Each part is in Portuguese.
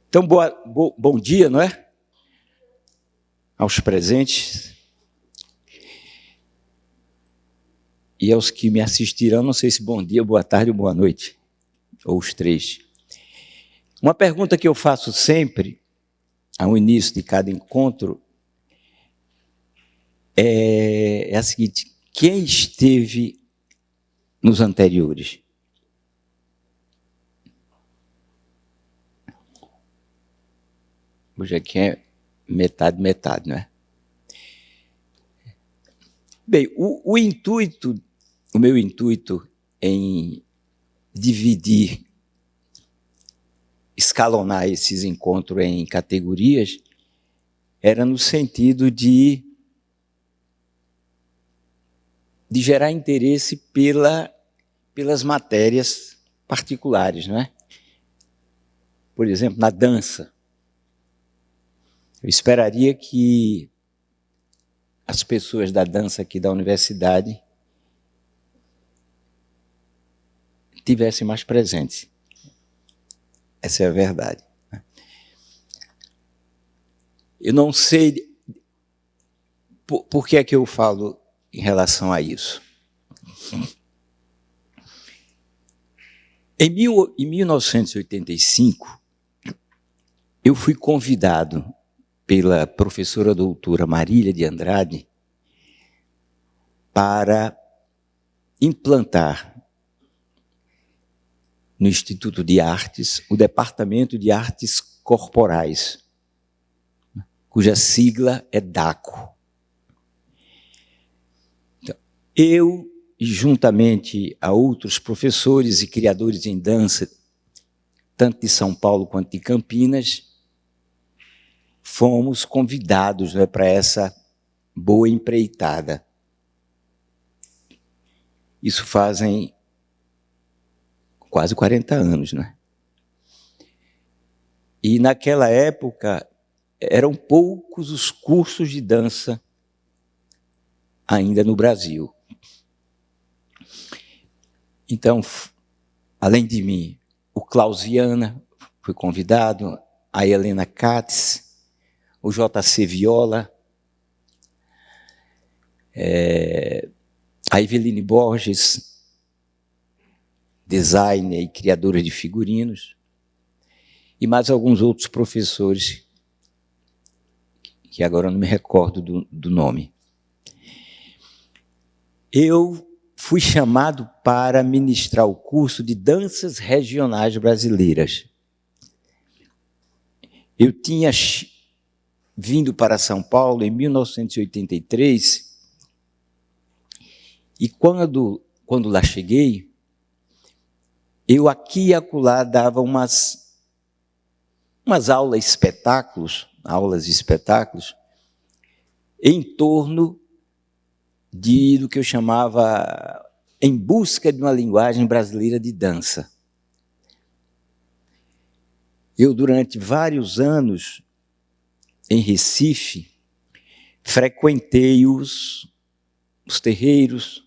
Então, bom dia, não é? Aos presentes. E aos que me assistirão, não sei se bom dia, boa tarde ou boa noite, ou os três. Uma pergunta que eu faço sempre, ao início de cada encontro, é a seguinte: quem esteve nos anteriores? Hoje aqui é metade, não é? Bem, o meu intuito em dividir, escalonar esses encontros em categorias, era no sentido de gerar interesse pelas matérias particulares, não é? Por exemplo, na dança. Eu esperaria que as pessoas da dança aqui da universidade tivessem mais presentes. Essa é a verdade. Eu não sei por que é que eu falo em relação a isso. Em 1985, eu fui convidado pela professora doutora Marília de Andrade para implantar no Instituto de Artes o Departamento de Artes Corporais, cuja sigla é DACO. Então, eu, juntamente a outros professores e criadores em dança, tanto de São Paulo quanto de Campinas, fomos convidados, não é, para essa boa empreitada. Isso fazem quase 40 anos, não é? E naquela época eram poucos os cursos de dança ainda no Brasil. Então, além de mim, o Klaus Viana foi convidado, a Helena Katz, o JC Viola, a Eveline Borges, designer e criadora de figurinos, e mais alguns outros professores, que agora não me recordo do nome. Eu fui chamado para ministrar o curso de danças regionais brasileiras. Eu tinha vindo para São Paulo em 1983, e quando lá cheguei, eu aqui e acolá dava umas aulas de espetáculos, em torno do que eu chamava Em Busca de uma Linguagem Brasileira de Dança. Eu, durante vários anos, em Recife, frequentei os terreiros,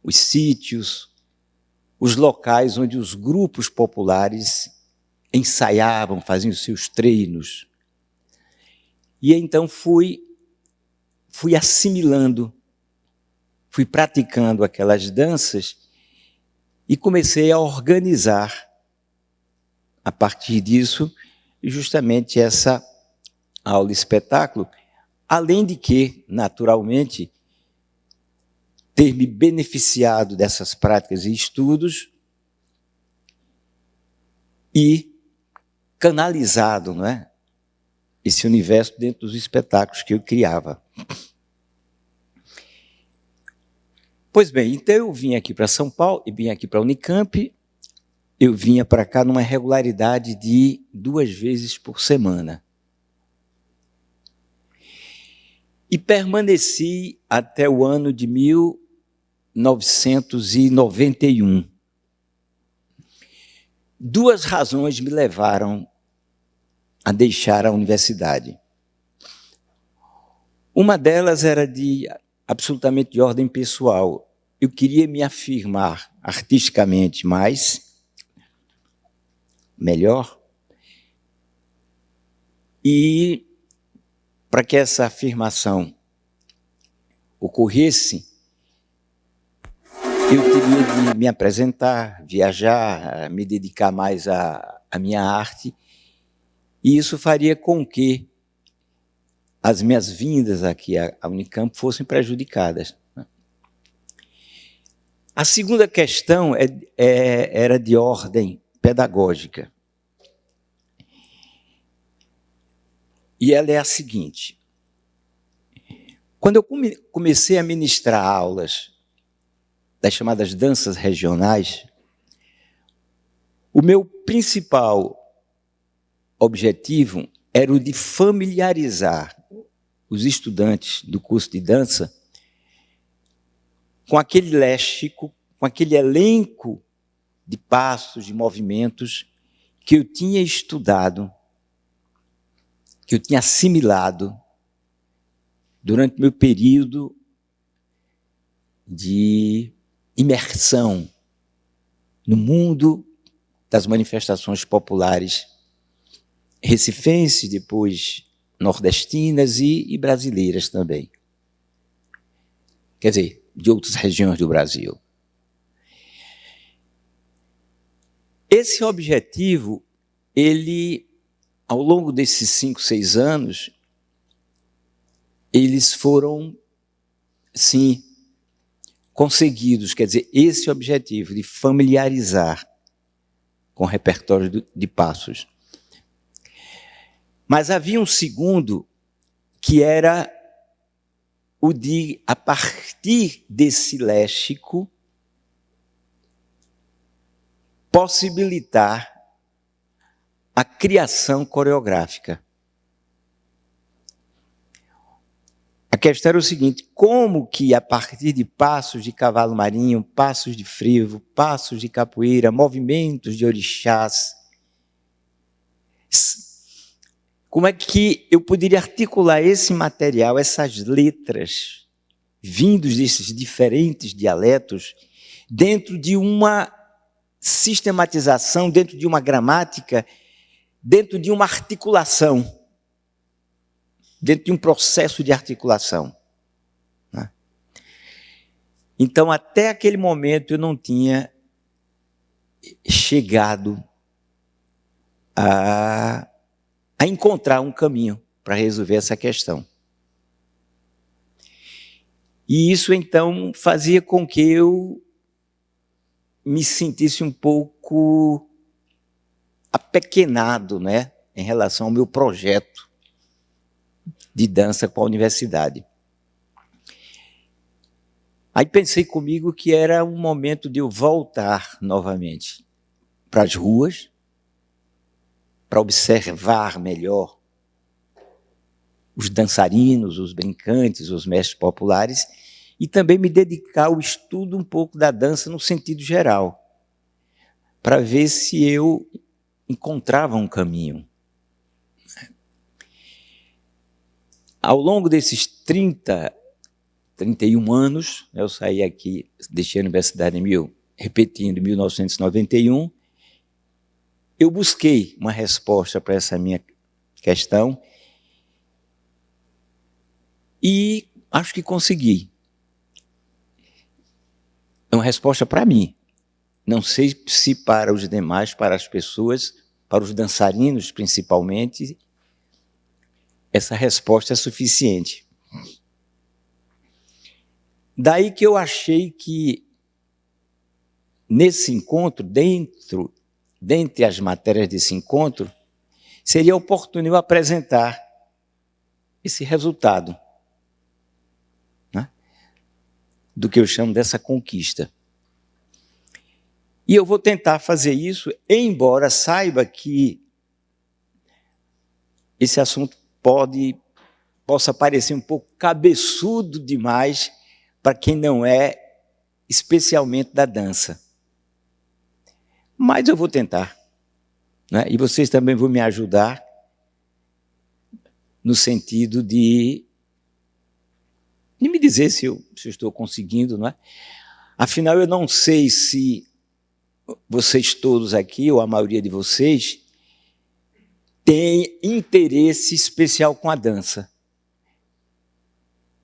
os sítios, os locais onde os grupos populares ensaiavam, faziam os seus treinos. E então fui assimilando, fui praticando aquelas danças e comecei a organizar, a partir disso, justamente essa aula-espetáculo, além de que, naturalmente, ter me beneficiado dessas práticas e estudos e canalizado, não é, esse universo dentro dos espetáculos que eu criava. Pois bem, então eu vim aqui para São Paulo, e vim aqui para a Unicamp, eu vinha para cá numa regularidade de 2 vezes por semana. E permaneci até o ano de 1991. 2 razões me levaram a deixar a universidade. Uma delas era absolutamente de ordem pessoal. Eu queria me afirmar artisticamente melhor, e para que essa afirmação ocorresse, eu teria de me apresentar, viajar, me dedicar mais à minha arte, e isso faria com que as minhas vindas aqui à Unicamp fossem prejudicadas. A segunda questão era de ordem pedagógica. E ela é a seguinte: quando eu comecei a ministrar aulas das chamadas danças regionais, o meu principal objetivo era o de familiarizar os estudantes do curso de dança com aquele léxico, com aquele elenco de passos, de movimentos que eu tinha estudado, que eu tinha assimilado durante meu período de imersão no mundo das manifestações populares recifenses, depois nordestinas e brasileiras também. Quer dizer, de outras regiões do Brasil. Esse objetivo, ele, ao longo desses 5, 6 anos, eles foram, sim, conseguidos. Quer dizer, esse objetivo de familiarizar com o repertório de passos. Mas havia um segundo, que era o de, a partir desse léxico, possibilitar a criação coreográfica. A questão era o seguinte: como que a partir de passos de cavalo marinho, passos de frevo, passos de capoeira, movimentos de orixás, como é que eu poderia articular esse material, essas letras, vindos desses diferentes dialetos, dentro de uma sistematização, dentro de uma gramática, dentro de uma articulação, dentro de um processo de articulação. Né? Então, até aquele momento, eu não tinha chegado a encontrar um caminho para resolver essa questão. E isso, então, fazia com que eu me sentisse um pouco apequenado, né, em relação ao meu projeto de dança com a universidade. Aí pensei comigo que era um momento de eu voltar novamente para as ruas, para observar melhor os dançarinos, os brincantes, os mestres populares, e também me dedicar ao estudo um pouco da dança no sentido geral, para ver se eu encontrava um caminho. Ao longo desses 31 anos, eu saí aqui, deixei a universidade em 1991, eu busquei uma resposta para essa minha questão e acho que consegui. É uma resposta para mim. Não sei se para os demais, para as pessoas, para os dançarinos principalmente, essa resposta é suficiente. Daí que eu achei que, nesse encontro, dentre as matérias desse encontro, seria oportuno eu apresentar esse resultado, né, do que eu chamo dessa conquista. E eu vou tentar fazer isso, embora saiba que esse assunto possa parecer um pouco cabeçudo demais para quem não é especialmente da dança. Mas eu vou tentar, né? E vocês também vão me ajudar no sentido de me dizer se eu estou conseguindo, não é? Afinal, eu não sei se vocês todos aqui, ou a maioria de vocês, tem interesse especial com a dança.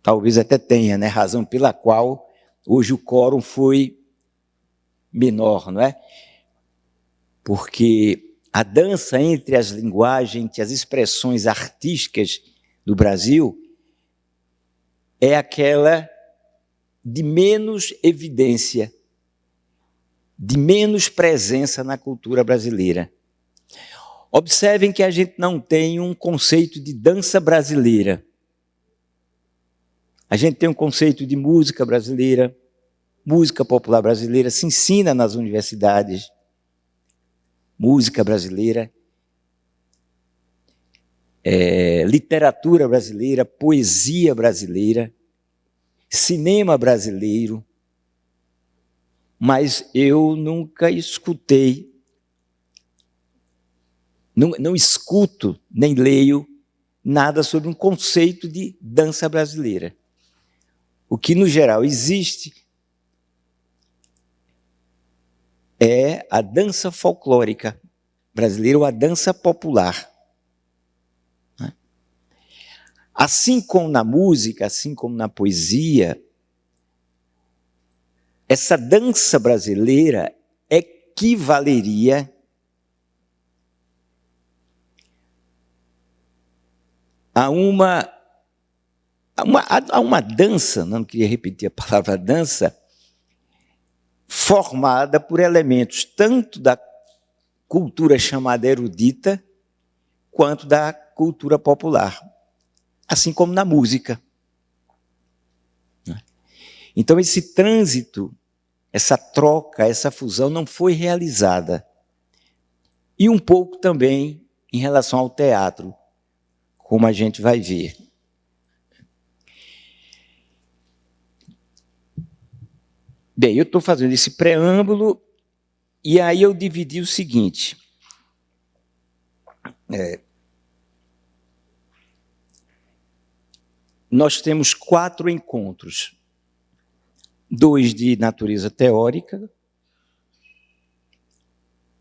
Talvez até tenha, né? Razão pela qual hoje o quórum foi menor, não é? Porque a dança entre as linguagens, entre as expressões artísticas do Brasil, é aquela de menos evidência, de menos presença na cultura brasileira. Observem que a gente não tem um conceito de dança brasileira. A gente tem um conceito de música brasileira, música popular brasileira, se ensina nas universidades, música brasileira, literatura brasileira, poesia brasileira, cinema brasileiro, mas eu nunca escutei, não escuto, nem leio nada sobre um conceito de dança brasileira. O que, no geral, existe é a dança folclórica brasileira ou a dança popular. Assim como na música, assim como na poesia, essa dança brasileira equivaleria a uma dança, não queria repetir a palavra dança, formada por elementos tanto da cultura chamada erudita, quanto da cultura popular, assim como na música. Então, esse trânsito, essa troca, essa fusão não foi realizada. E um pouco também em relação ao teatro, como a gente vai ver. Bem, eu estou fazendo esse preâmbulo e aí eu dividi o seguinte. Nós temos 4 encontros. 2 de natureza teórica,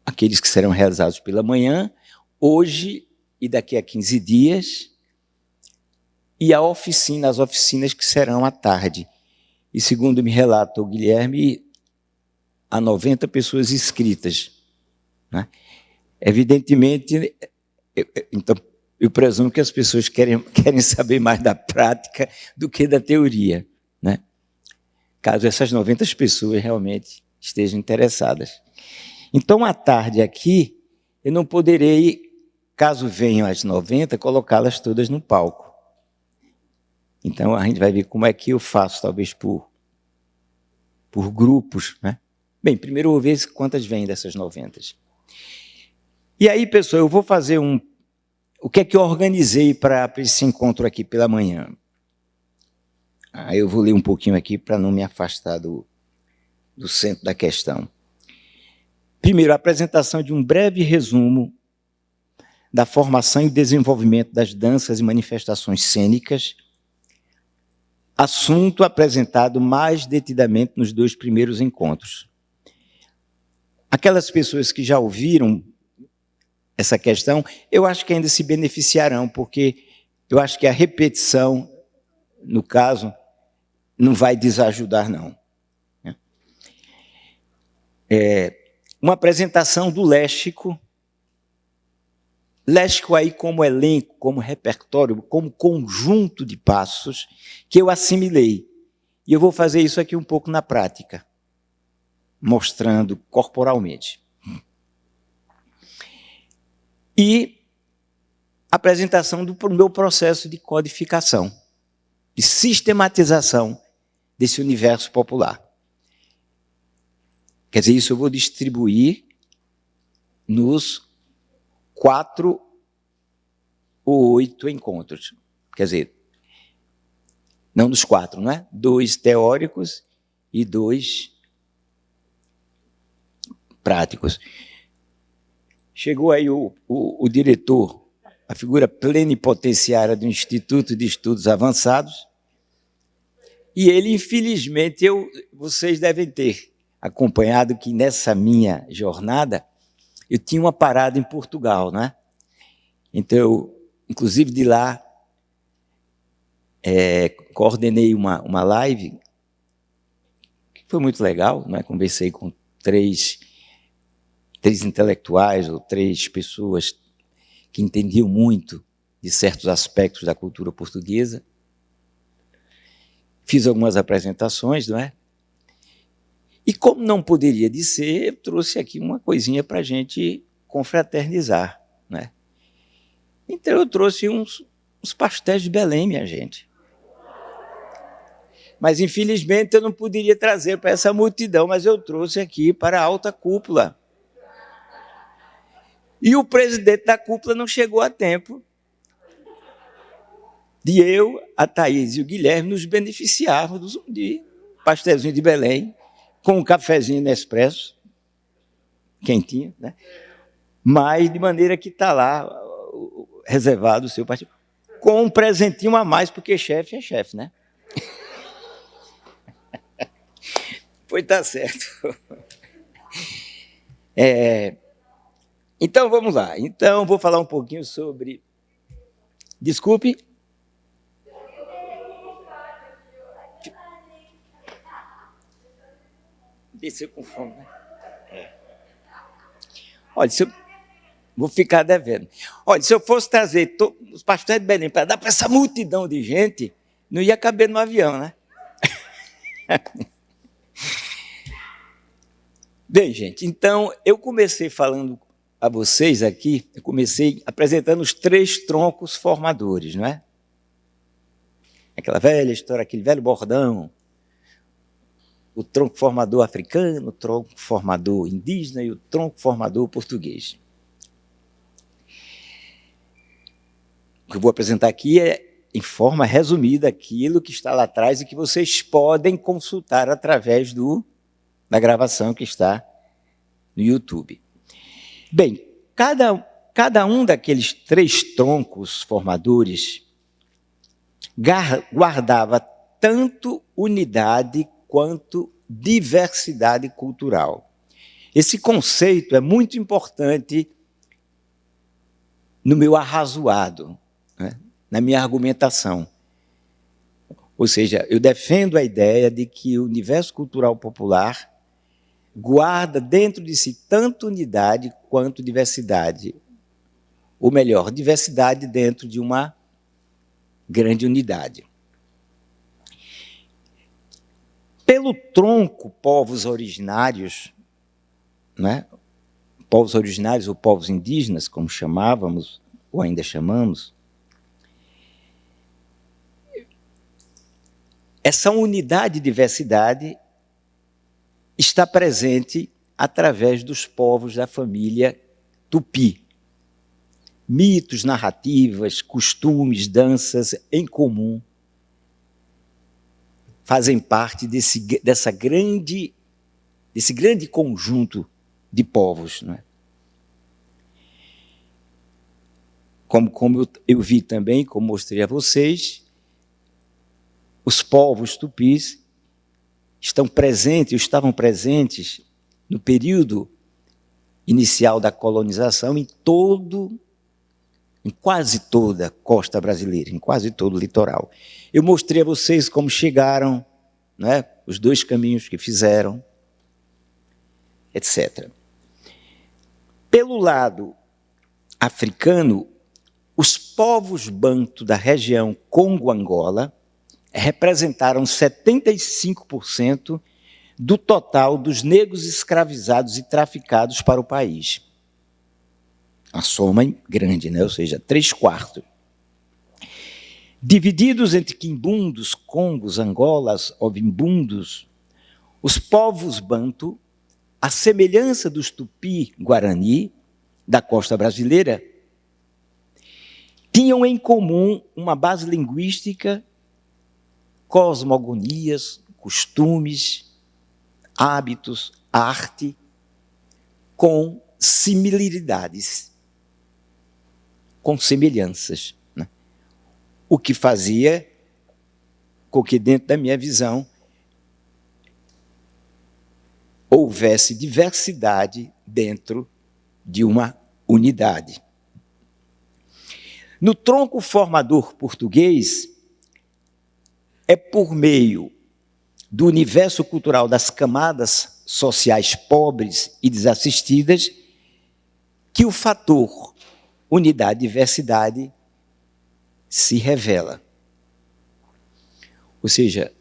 aqueles que serão realizados pela manhã, hoje e daqui a 15 dias, e as oficinas que serão à tarde. E, segundo me relata o Guilherme, há 90 pessoas inscritas. Né? Evidentemente, então, eu presumo que as pessoas querem saber mais da prática do que da teoria, né? Caso essas 90 pessoas realmente estejam interessadas. Então, à tarde aqui, eu não poderei, caso venham as 90, colocá-las todas no palco. Então, a gente vai ver como é que eu faço, talvez por grupos, né? Bem, primeiro eu vou ver quantas vêm dessas 90. E aí, pessoal, eu vou fazer o que é que eu organizei para esse encontro aqui pela manhã. Aí eu vou ler um pouquinho aqui para não me afastar do centro da questão. Primeiro, a apresentação de um breve resumo da formação e desenvolvimento das danças e manifestações cênicas, assunto apresentado mais detidamente nos 2 primeiros encontros. Aquelas pessoas que já ouviram essa questão, eu acho que ainda se beneficiarão, porque eu acho que a repetição, no caso, não vai desajudar, não. Uma apresentação do léxico aí como elenco, como repertório, como conjunto de passos que eu assimilei. E eu vou fazer isso aqui um pouco na prática, mostrando corporalmente. E apresentação do meu processo de codificação, de sistematização desse universo popular. Quer dizer, isso eu vou distribuir nos 4 ou 8 encontros. Quer dizer, não nos 4, não é? 2 teóricos e 2 práticos. Chegou aí o diretor a figura plenipotenciária do Instituto de Estudos Avançados, e ele, infelizmente, vocês devem ter acompanhado que nessa minha jornada eu tinha uma parada em Portugal, né? Então, eu, inclusive de lá, coordenei uma live que foi muito legal, né? Conversei com três intelectuais ou três pessoas que entendiam muito de certos aspectos da cultura portuguesa. Fiz algumas apresentações, não é? E como não poderia de ser, eu trouxe aqui uma coisinha para a gente confraternizar, né? Então eu trouxe uns pastéis de Belém, minha gente. Mas, infelizmente, eu não poderia trazer para essa multidão, mas eu trouxe aqui para a alta cúpula. E o presidente da cúpula não chegou a tempo de eu, a Thaís e o Guilherme nos beneficiarmos de pastelzinho de Belém, com um cafezinho Nespresso, quentinho, né? Mas de maneira que está lá reservado o seu partido, com um presentinho a mais, porque chefe é chefe, né? Pois está certo. Então, vamos lá. Então, vou falar um pouquinho sobre... Desculpe. Desceu com fome, né? Olha, vou ficar devendo. Olha, se eu fosse trazer os pastéis de Belém para dar para essa multidão de gente, não ia caber no avião, né? Bem, gente, então eu comecei falando a vocês aqui, eu comecei apresentando os 3 troncos formadores, não é? Aquela velha história, aquele velho bordão. O tronco formador africano, o tronco formador indígena e o tronco formador português. O que eu vou apresentar aqui é, em forma resumida, aquilo que está lá atrás e que vocês podem consultar através da gravação que está no YouTube. Bem, cada um daqueles 3 troncos formadores guardava tanto unidade quanto diversidade cultural. Esse conceito é muito importante no meu arrazoado, né? Na minha argumentação. Ou seja, eu defendo a ideia de que o universo cultural popular guarda dentro de si tanto unidade quanto diversidade. Ou melhor, diversidade dentro de uma grande unidade. Pelo tronco, povos originários, né? Povos originários ou povos indígenas, como chamávamos, ou ainda chamamos, essa unidade e diversidade está presente através dos povos da família Tupi. Mitos, narrativas, costumes, danças em comum fazem parte desse grande conjunto de povos, não é? Como eu vi também, como mostrei a vocês, os povos tupis estavam presentes no período inicial da colonização em quase toda a costa brasileira, em quase todo o litoral. Eu mostrei a vocês como chegaram, né, os 2 caminhos que fizeram, etc. Pelo lado africano, os povos banto da região Congo-Angola representaram 75% do total dos negros escravizados e traficados para o país. Uma soma grande, né? Ou seja, 3/4. Divididos entre quimbundos, congos, angolas, ovimbundos, os povos banto, à semelhança dos tupi-guarani da costa brasileira, tinham em comum uma base linguística, cosmogonias, costumes, hábitos, arte, com similaridades. com semelhanças, né? O que fazia com que, dentro da minha visão, houvesse diversidade dentro de uma unidade. No tronco formador português, é por meio do universo cultural das camadas sociais pobres e desassistidas que o fator unidade e diversidade se revela. Ou seja,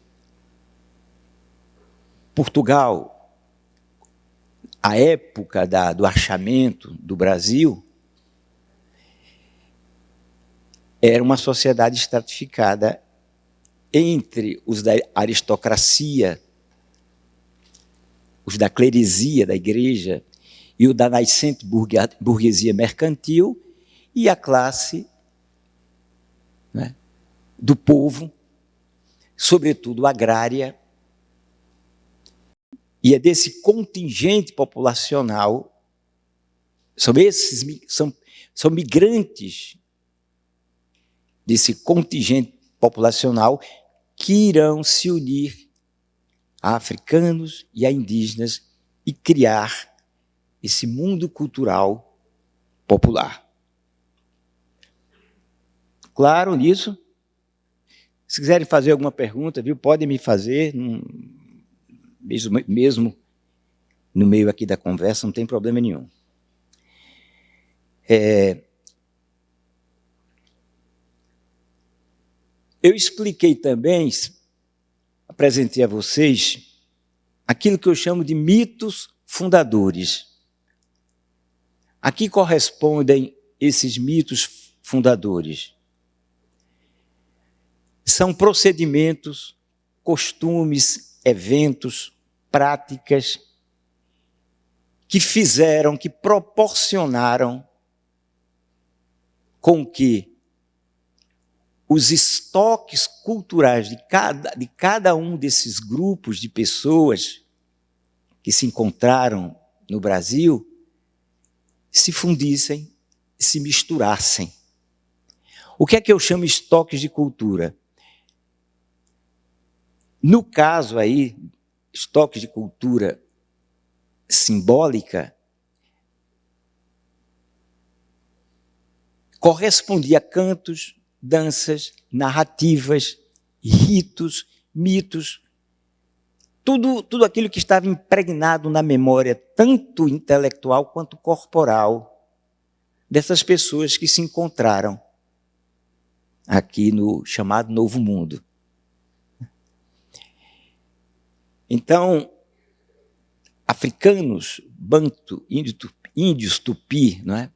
Portugal, a época do achamento do Brasil, era uma sociedade estratificada entre os da aristocracia, os da cleresia da igreja e o da nascente burguesia mercantil e a classe, né, do povo, sobretudo agrária. E é desse contingente populacional, são migrantes desse contingente populacional que irão se unir a africanos e a indígenas e criar esse mundo cultural popular. Claro nisso. Se quiserem fazer alguma pergunta, viu, podem me fazer, mesmo no meio aqui da conversa, não tem problema nenhum. Eu expliquei também, apresentei a vocês, aquilo que eu chamo de mitos fundadores. A que correspondem esses mitos fundadores? São procedimentos, costumes, eventos, práticas que proporcionaram com que os estoques culturais de cada um desses grupos de pessoas que se encontraram no Brasil se fundissem, se misturassem. O que é que eu chamo de estoques de cultura? No caso aí, estoques de cultura simbólica, correspondia a cantos, danças, narrativas, ritos, mitos, tudo aquilo que estava impregnado na memória, tanto intelectual quanto corporal, dessas pessoas que se encontraram aqui no chamado Novo Mundo. Então, africanos, banto, índios tupi, não é?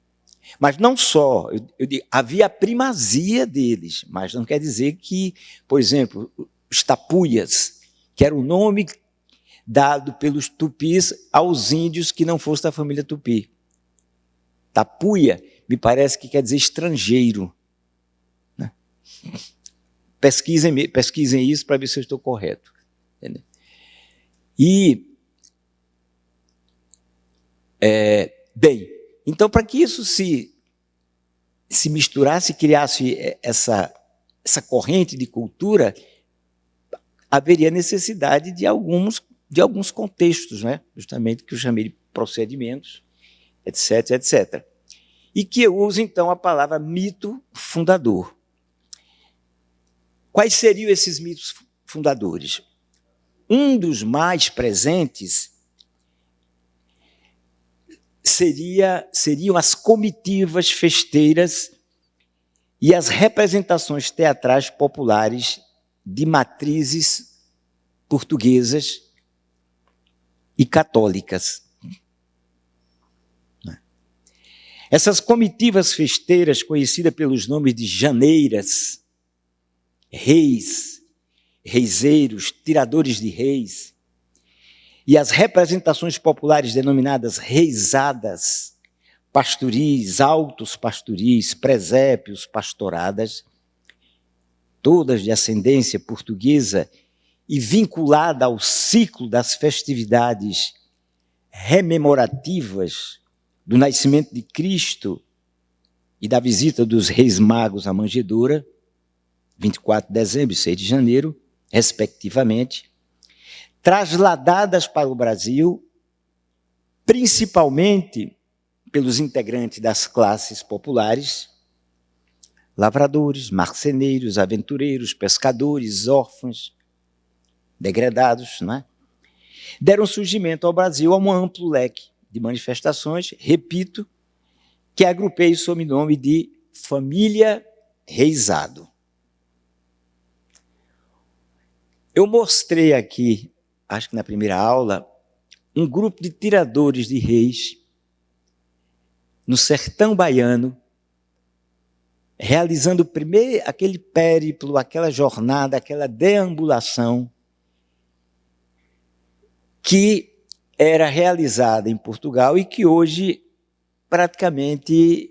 Mas não só, eu digo, havia a primazia deles, mas não quer dizer que, por exemplo, os tapuias, que era o nome dado pelos tupis aos índios que não fossem da família tupi. Tapuia, me parece que quer dizer estrangeiro. Né? Pesquisem isso para ver se eu estou correto. Entendeu? E, bem, então, para que isso se misturasse, criasse essa corrente de cultura, haveria necessidade de alguns contextos, né? Justamente que eu chamei de procedimentos, etc., etc. E que eu uso, então, a palavra mito fundador. Quais seriam esses mitos fundadores? Um dos mais presentes seriam as comitivas festeiras e as representações teatrais populares de matrizes portuguesas e católicas. Essas comitivas festeiras, conhecidas pelos nomes de janeiras, reis, reiseiros, tiradores de reis, e as representações populares denominadas reisadas, pastoris, altos pastoris, presépios, pastoradas, todas de ascendência portuguesa e vinculada ao ciclo das festividades rememorativas do nascimento de Cristo e da visita dos Reis Magos à Manjedoura, 24 de dezembro e 6 de janeiro, respectivamente, trasladadas para o Brasil, principalmente pelos integrantes das classes populares, lavradores, marceneiros, aventureiros, pescadores, órfãos, degredados, né? Deram surgimento ao Brasil a um amplo leque de manifestações, repito, que agrupei sob o nome de Família Reisado. Eu mostrei aqui, acho que na primeira aula, um grupo de tiradores de reis no sertão baiano, realizando primeiro aquele périplo, aquela jornada, aquela deambulação que era realizada em Portugal e que hoje praticamente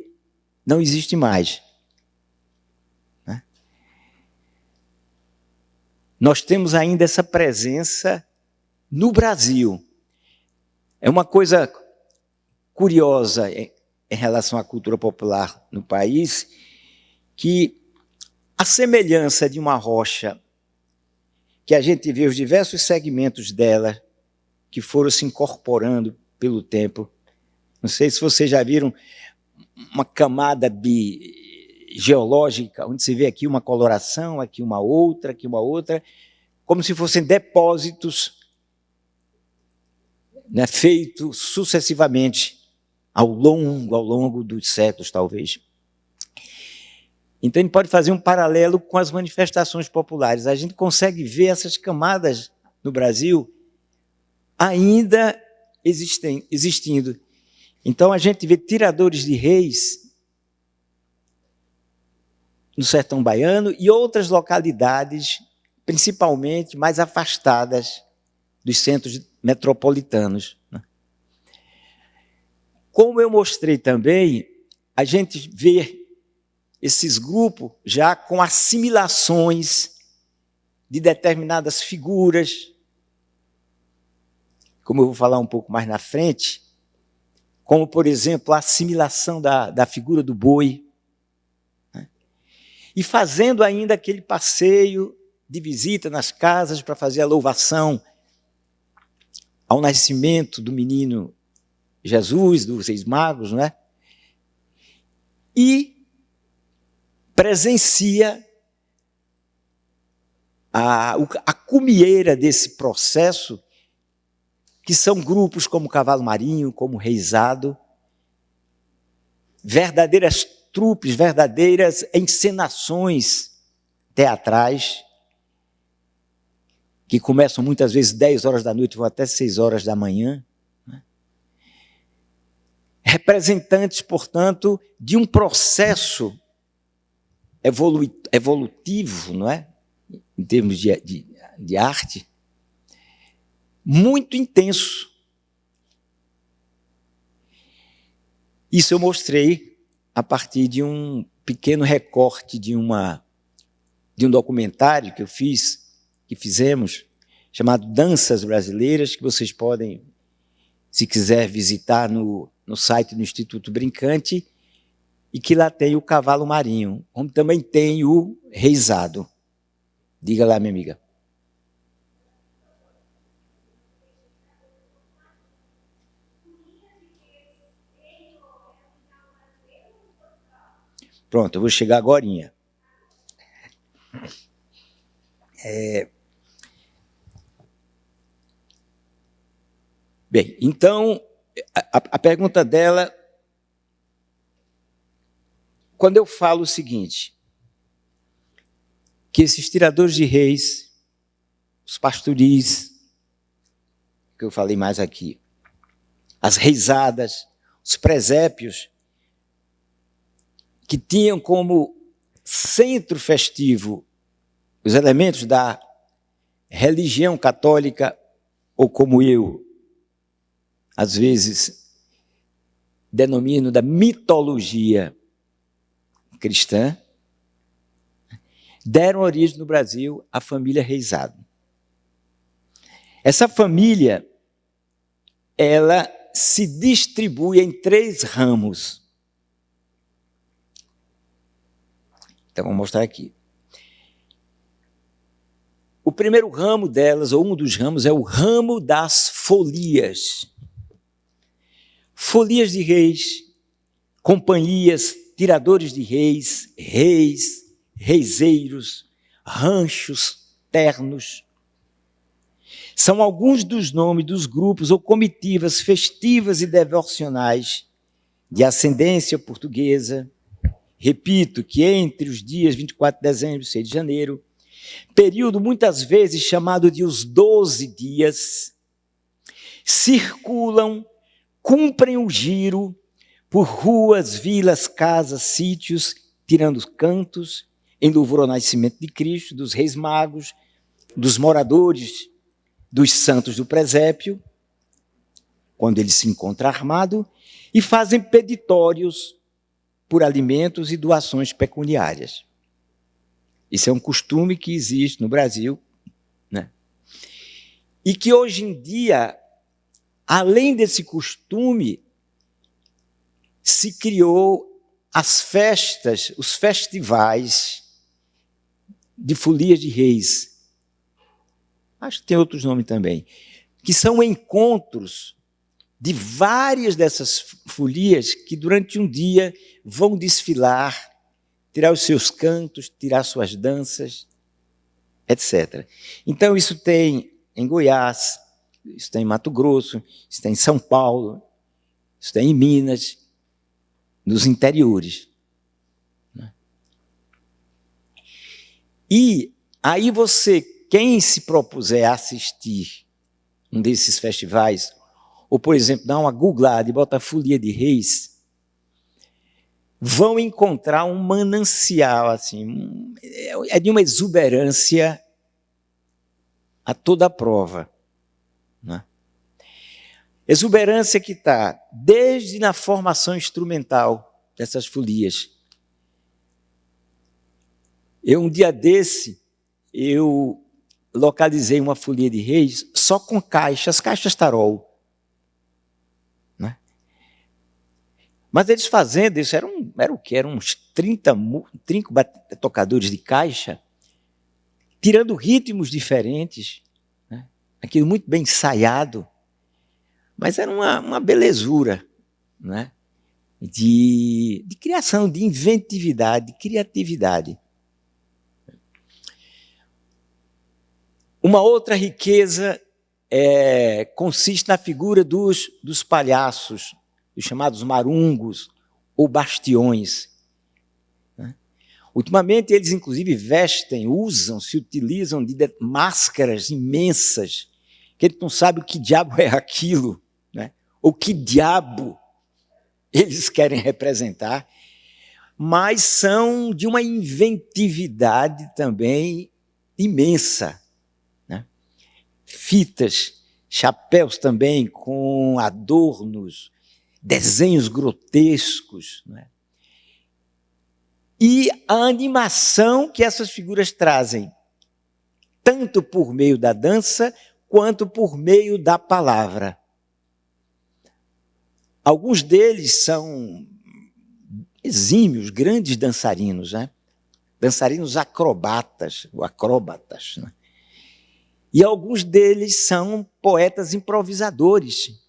não existe mais. Né? Nós temos ainda essa presença no Brasil. É uma coisa curiosa em relação à cultura popular no país, que a semelhança de uma rocha, que a gente vê os diversos segmentos dela, que foram se incorporando pelo tempo. Não sei se vocês já viram uma camada geológica, onde se vê aqui uma coloração, aqui uma outra, como se fossem depósitos, né, feitos sucessivamente ao longo dos séculos, talvez. Então, a gente pode fazer um paralelo com as manifestações populares. A gente consegue ver essas camadas no Brasil ainda existindo. Então, a gente vê tiradores de reis no sertão baiano e outras localidades, principalmente mais afastadas dos centros metropolitanos. Como eu mostrei também, a gente vê esses grupos já com assimilações de determinadas figuras, como eu vou falar um pouco mais na frente, como, por exemplo, a assimilação da figura do boi, né? E fazendo ainda aquele passeio de visita nas casas para fazer a louvação ao nascimento do menino Jesus, dos Reis Magos, né? E presencia a cumieira desse processo, que são grupos como Cavalo Marinho, como Reisado, verdadeiras trupes, verdadeiras encenações teatrais, que começam muitas vezes 10 horas da noite, vão até 6 horas da manhã. Né? Representantes, portanto, de um processo evolutivo, não é? Em termos de arte, muito intenso. Isso eu mostrei a partir de um pequeno recorte de um documentário que fizemos, chamado Danças Brasileiras, que vocês podem, se quiser, visitar no site do Instituto Brincante, e que lá tem o Cavalo Marinho, como também tem o Reisado. Diga lá, minha amiga. Pronto, eu vou chegar agorinha. Bem, então, a pergunta dela, quando eu falo o seguinte, que esses tiradores de reis, os pastoris, que eu falei mais aqui, as reisadas, os presépios, que tinham como centro festivo os elementos da religião católica, ou como eu, às vezes, denomino da mitologia cristã, deram origem no Brasil à família Reisado. Essa família, ela se distribui em 3 ramos. Então, vou mostrar aqui. O primeiro ramo delas, ou um dos ramos, é o ramo das folias. Folias de reis, companhias, tiradores de reis, reiseiros, ranchos, ternos. São alguns dos nomes dos grupos ou comitivas festivas e devocionais de ascendência portuguesa. Repito que entre os dias 24 de dezembro e 6 de janeiro, período muitas vezes chamado de os 12 dias, circulam, cumprem o giro por ruas, vilas, casas, sítios, tirando cantos, em louvor ao nascimento de Cristo, dos reis magos, dos moradores, dos santos do presépio, quando ele se encontra armado, e fazem peditórios por alimentos e doações pecuniárias. Isso é um costume que existe no Brasil, né? E que hoje em dia, além desse costume, se criou as festas, os festivais de folias de reis. Acho que tem outros nomes também, que são encontros de várias dessas folias que durante um dia vão desfilar, tirar os seus cantos, tirar suas danças, etc. Então isso tem em Goiás, isso tem em Mato Grosso, isso tem em São Paulo, isso tem em Minas, nos interiores. E aí você, quem se propuser a assistir um desses festivais, ou, por exemplo, dá uma googlada e bota Folia de Reis, vão encontrar um manancial, assim, é de uma exuberância a toda a prova. Né? Exuberância que está desde na formação instrumental dessas folias. Um dia desse, eu localizei uma folia de reis só com caixas tarol. Né? Mas eles fazendo isso, era o quê? Eram uns 30 tocadores de caixa, tirando ritmos diferentes, né? Aquilo muito bem ensaiado, mas era uma belezura, né? de criação, de inventividade, de criatividade. Uma outra riqueza consiste na figura dos palhaços, os chamados marungos ou bastiões. Né? Ultimamente, eles, inclusive, vestem, se utilizam de máscaras imensas, que a gente não sabe o que diabo é aquilo, né? Ou que diabo eles querem representar, mas são de uma inventividade também imensa. Fitas, chapéus também com adornos, desenhos grotescos. Né? E a animação que essas figuras trazem, tanto por meio da dança, quanto por meio da palavra. Alguns deles são exímios, grandes dançarinos, né? Dançarinos acrobatas, ou acróbatas, né? E alguns deles são poetas improvisadores.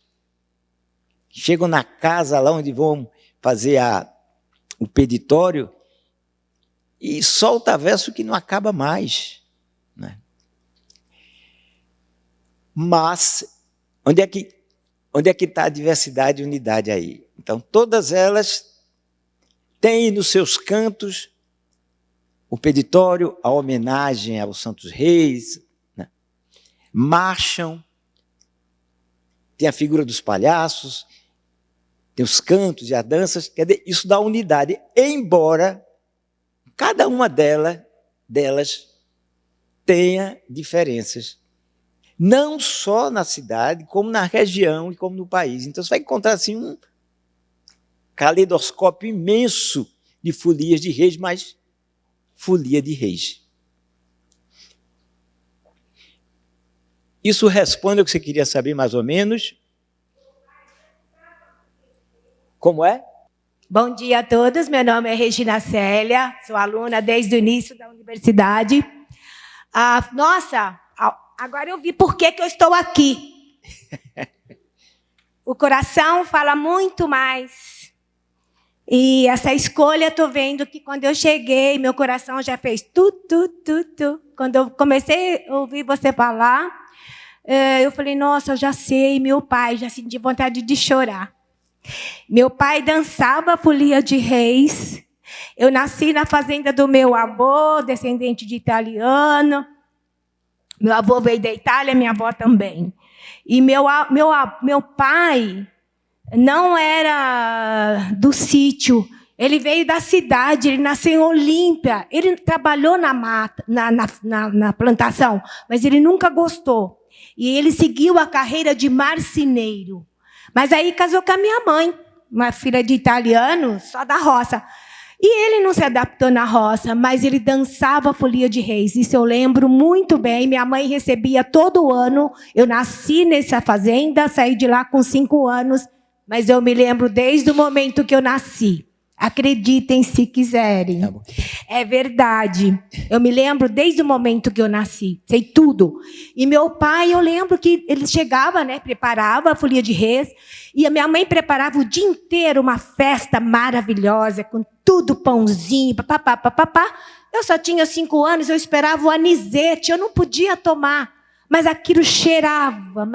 Chegam na casa lá onde vão fazer o peditório e solta verso que não acaba mais. Né? Mas, onde é que está a diversidade e unidade aí? Então, todas elas têm nos seus cantos o peditório, a homenagem aos santos reis, marcham, tem a figura dos palhaços, tem os cantos e as danças, quer dizer, isso dá unidade, embora cada uma delas tenha diferenças, não só na cidade, como na região e como no país. Então você vai encontrar assim um caleidoscópio imenso de folias de reis, mas folia de reis. Isso responde ao que você queria saber, mais ou menos? Como é? Bom dia a todos, meu nome é Regina Célia, sou aluna desde o início da universidade. Nossa, agora eu vi por que eu estou aqui. O coração fala muito mais. E essa escolha, estou vendo que quando eu cheguei, meu coração já fez tu. Quando eu comecei a ouvir você falar, eu falei, nossa, eu já sei, meu pai, já senti vontade de chorar. Meu pai dançava folia de reis. Eu nasci na fazenda do meu avô, descendente de italiano. Meu avô veio da Itália, minha avó também. E meu pai não era do sítio. Ele veio da cidade, ele nasceu em Olímpia. Ele trabalhou na mata, na plantação, mas ele nunca gostou. E ele seguiu a carreira de marceneiro. Mas aí casou com a minha mãe, uma filha de italiano, só da roça. E ele não se adaptou na roça, mas ele dançava folia de reis. Isso eu lembro muito bem. Minha mãe recebia todo ano. Eu nasci nessa fazenda, saí de lá com 5 anos, mas eu me lembro desde o momento que eu nasci. Acreditem se quiserem. Tá bom. É verdade. Eu me lembro desde o momento que eu nasci. Sei tudo. E meu pai, eu lembro que ele chegava, né, preparava a folia de reis. E a minha mãe preparava o dia inteiro uma festa maravilhosa, com tudo pãozinho, papapá. Eu só tinha 5 anos, eu esperava o anisete, eu não podia tomar. Mas aquilo cheirava,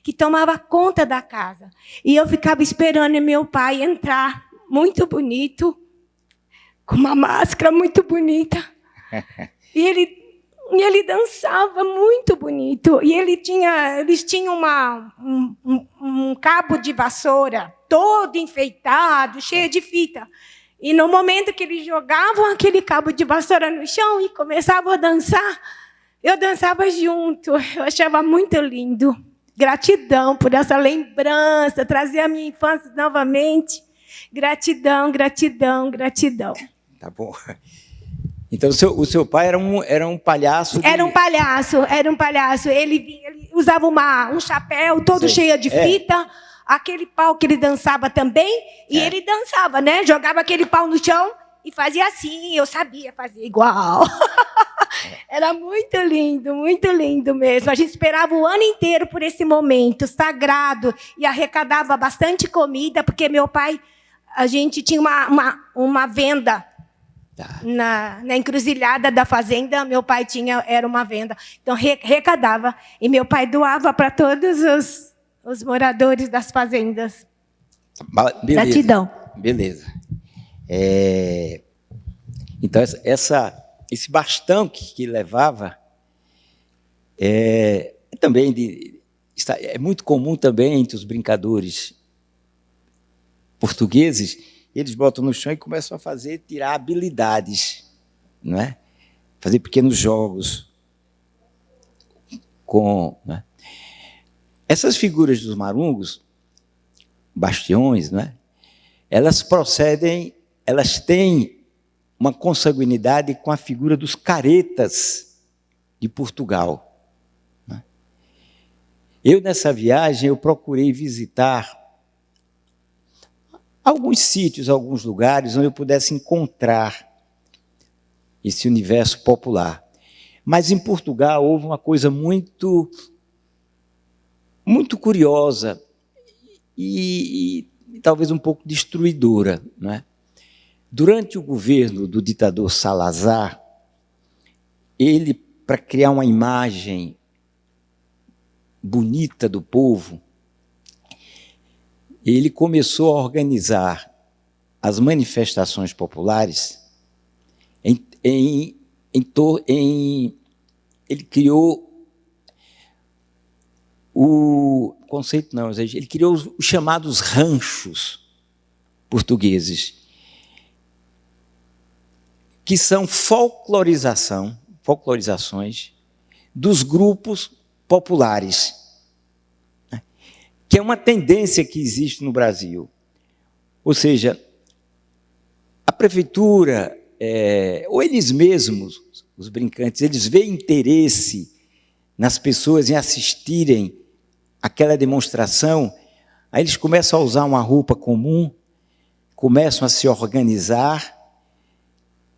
que tomava conta da casa. E eu ficava esperando meu pai entrar, muito bonito, com uma máscara muito bonita. E ele dançava muito bonito. E eles tinham um cabo de vassoura, todo enfeitado, cheio de fita. E no momento que eles jogavam aquele cabo de vassoura no chão e começavam a dançar, eu dançava junto, eu achava muito lindo. Gratidão por essa lembrança, trazer a minha infância novamente. Gratidão. Tá bom. Então, o seu pai era um palhaço? Era um palhaço. Ele usava um chapéu todo cheio de fita, aquele pau que ele dançava também, e ele dançava, né? Jogava aquele pau no chão e fazia assim, eu sabia fazer igual. Era muito lindo mesmo. A gente esperava o ano inteiro por esse momento sagrado e arrecadava bastante comida, porque meu pai, a gente tinha uma venda na encruzilhada da fazenda. Meu pai era uma venda, então arrecadava e meu pai doava para todos os moradores das fazendas. Beleza. Gratidão. Beleza. Então esse bastão que levava também é muito comum também entre os brincadores portugueses. Eles botam no chão e começam a tirar habilidades, não é? Fazer pequenos jogos né? Essas figuras dos marungos, bastiões, não é? Elas têm uma consanguinidade com a figura dos caretas de Portugal. Eu, nessa viagem, eu procurei visitar alguns sítios, alguns lugares onde eu pudesse encontrar esse universo popular. Mas em Portugal houve uma coisa muito curiosa e talvez um pouco destruidora, não é? Durante o governo do ditador Salazar, ele, para criar uma imagem bonita do povo, ele começou a organizar as manifestações populares ele criou o conceito, não, ele criou os chamados ranchos portugueses, que são folclorizações dos grupos populares, que é uma tendência que existe no Brasil. Ou seja, a prefeitura, ou eles mesmos, os brincantes, eles veem interesse nas pessoas em assistirem àquela demonstração, aí eles começam a usar uma roupa comum começam a se organizar,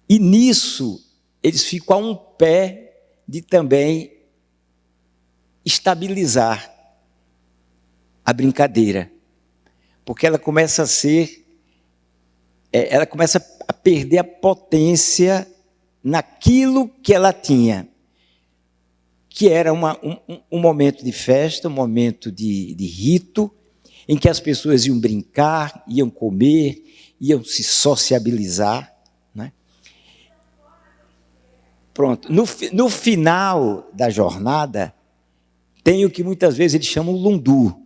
e nisso eles ficam a um pé de também estabilizar a brincadeira, porque ela começa a perder a potência naquilo que ela tinha, que era um momento de festa, um momento de rito, em que as pessoas iam brincar, iam comer, iam se sociabilizar, né? Pronto. No final da jornada, tem o que muitas vezes eles chamam o lundu.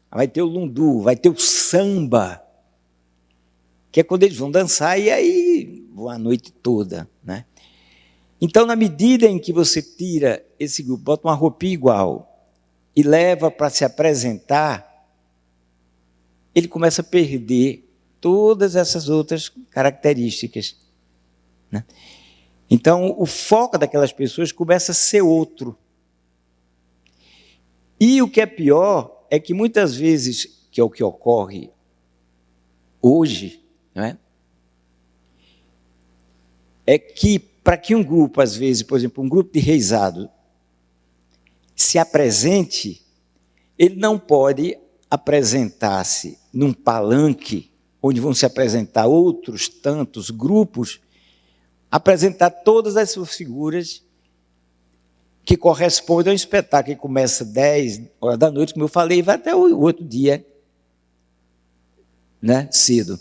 Vai ter o lundu, vai ter o samba, que é quando eles vão dançar e aí vão a noite toda, né? Então, na medida em que você tira esse grupo, bota uma roupinha igual e leva para se apresentar, ele começa a perder todas essas outras características, né? Então, o foco daquelas pessoas começa a ser outro. E o que é pior é que muitas vezes, que é o que ocorre hoje, não é? É que para que um grupo, às vezes, por exemplo, um grupo de reizado, se apresente, ele não pode apresentar-se num palanque, onde vão se apresentar outros tantos grupos, apresentar todas as suas figuras que correspondem ao espetáculo, que começa 10 horas da noite, como eu falei, e vai até o outro dia, né, cedo.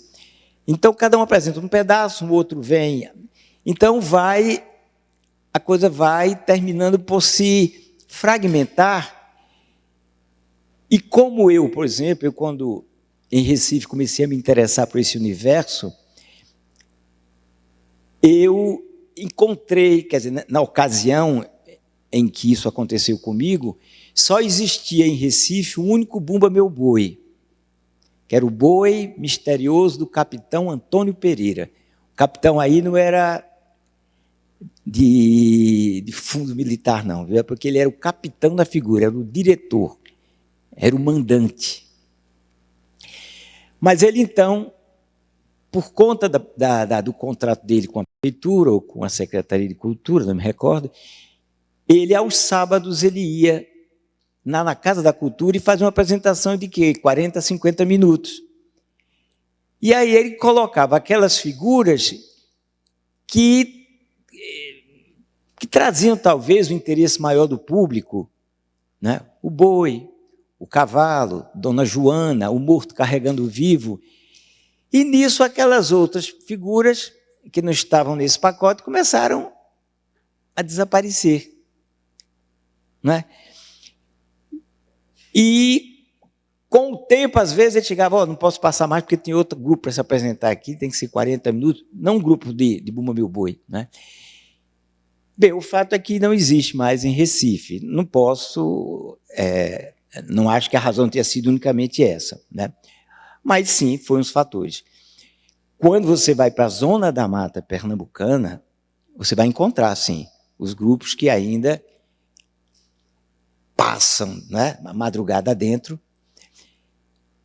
Então, cada um apresenta um pedaço, o outro vem. Então, a coisa vai terminando por se fragmentar. E como eu, por exemplo, quando em Recife comecei a me interessar por esse universo, eu encontrei, quer dizer, na ocasião em que isso aconteceu comigo, só existia em Recife o único Bumba Meu Boi, que era o boi misterioso do capitão Antônio Pereira. O capitão aí não era de fundo militar, não, viu? Porque ele era o capitão da figura, era o diretor, era o mandante. Mas ele, então, por conta do contrato dele com a prefeitura ou com a Secretaria de Cultura, não me recordo, ele, aos sábados, ele ia na Casa da Cultura e fazia uma apresentação de quê? 40, 50 minutos. E aí ele colocava aquelas figuras que traziam, talvez, o interesse maior do público, né? O boi, o cavalo, Dona Joana, o morto carregando o vivo. E nisso aquelas outras figuras que não estavam nesse pacote começaram a desaparecer, né? E com o tempo, às vezes, ele chegava, não posso passar mais porque tem outro grupo para se apresentar aqui, tem que ser 40 minutos, não um grupo de Bumba Meu Boi, né? Bem, o fato é que não existe mais em Recife. Não posso, não acho que a razão tenha sido unicamente essa, né? Mas sim, foi um dos fatores. Quando você vai para a zona da mata pernambucana, você vai encontrar, sim, os grupos que ainda passam, né, a madrugada dentro.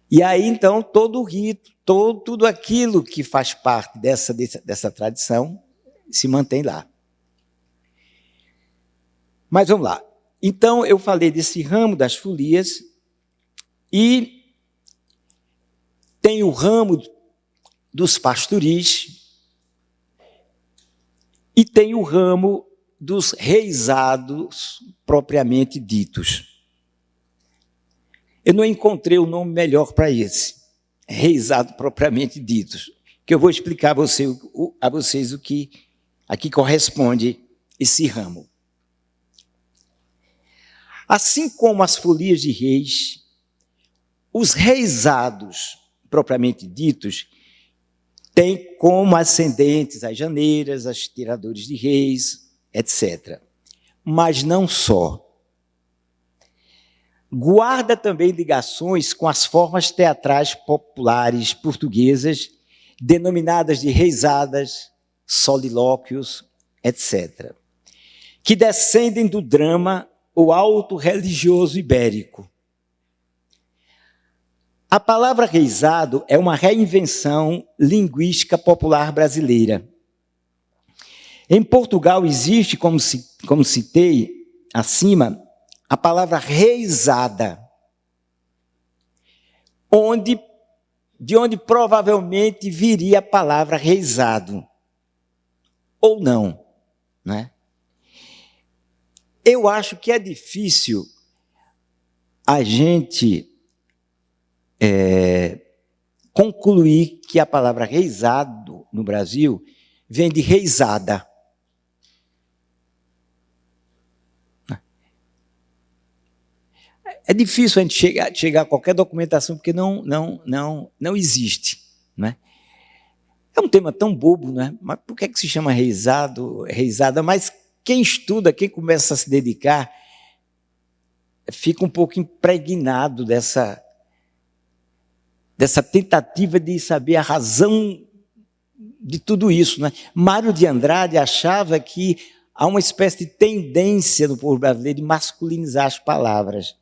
E aí, então, todo o rito, tudo aquilo que faz parte dessa tradição se mantém lá. Mas vamos lá. Então, eu falei desse ramo das folias e tem o ramo dos pastoris e tem o ramo dos reisados propriamente ditos. Eu não encontrei o nome melhor para esse, reisado propriamente ditos, que eu vou explicar a vocês o que aqui corresponde esse ramo. Assim como as folias de reis, os reisados propriamente ditos têm como ascendentes as janeiras, as tiradores de reis, etc. Mas não só. Guarda também ligações com as formas teatrais populares portuguesas, denominadas de reisadas, solilóquios, etc., que descendem do drama ou alto religioso ibérico. A palavra reisado é uma reinvenção linguística popular brasileira. Em Portugal existe, como citei acima, a palavra reisada, de onde provavelmente viria a palavra reisado, ou não, né? Eu acho que é difícil a gente concluir que a palavra reisado no Brasil vem de reisada. É difícil a gente chegar a qualquer documentação, porque não existe, né? É um tema tão bobo, né? Mas por que se chama reisada? Mas quem estuda, quem começa a se dedicar, fica um pouco impregnado dessa tentativa de saber a razão de tudo isso, né? Mário de Andrade achava que há uma espécie de tendência no povo brasileiro de masculinizar as palavras.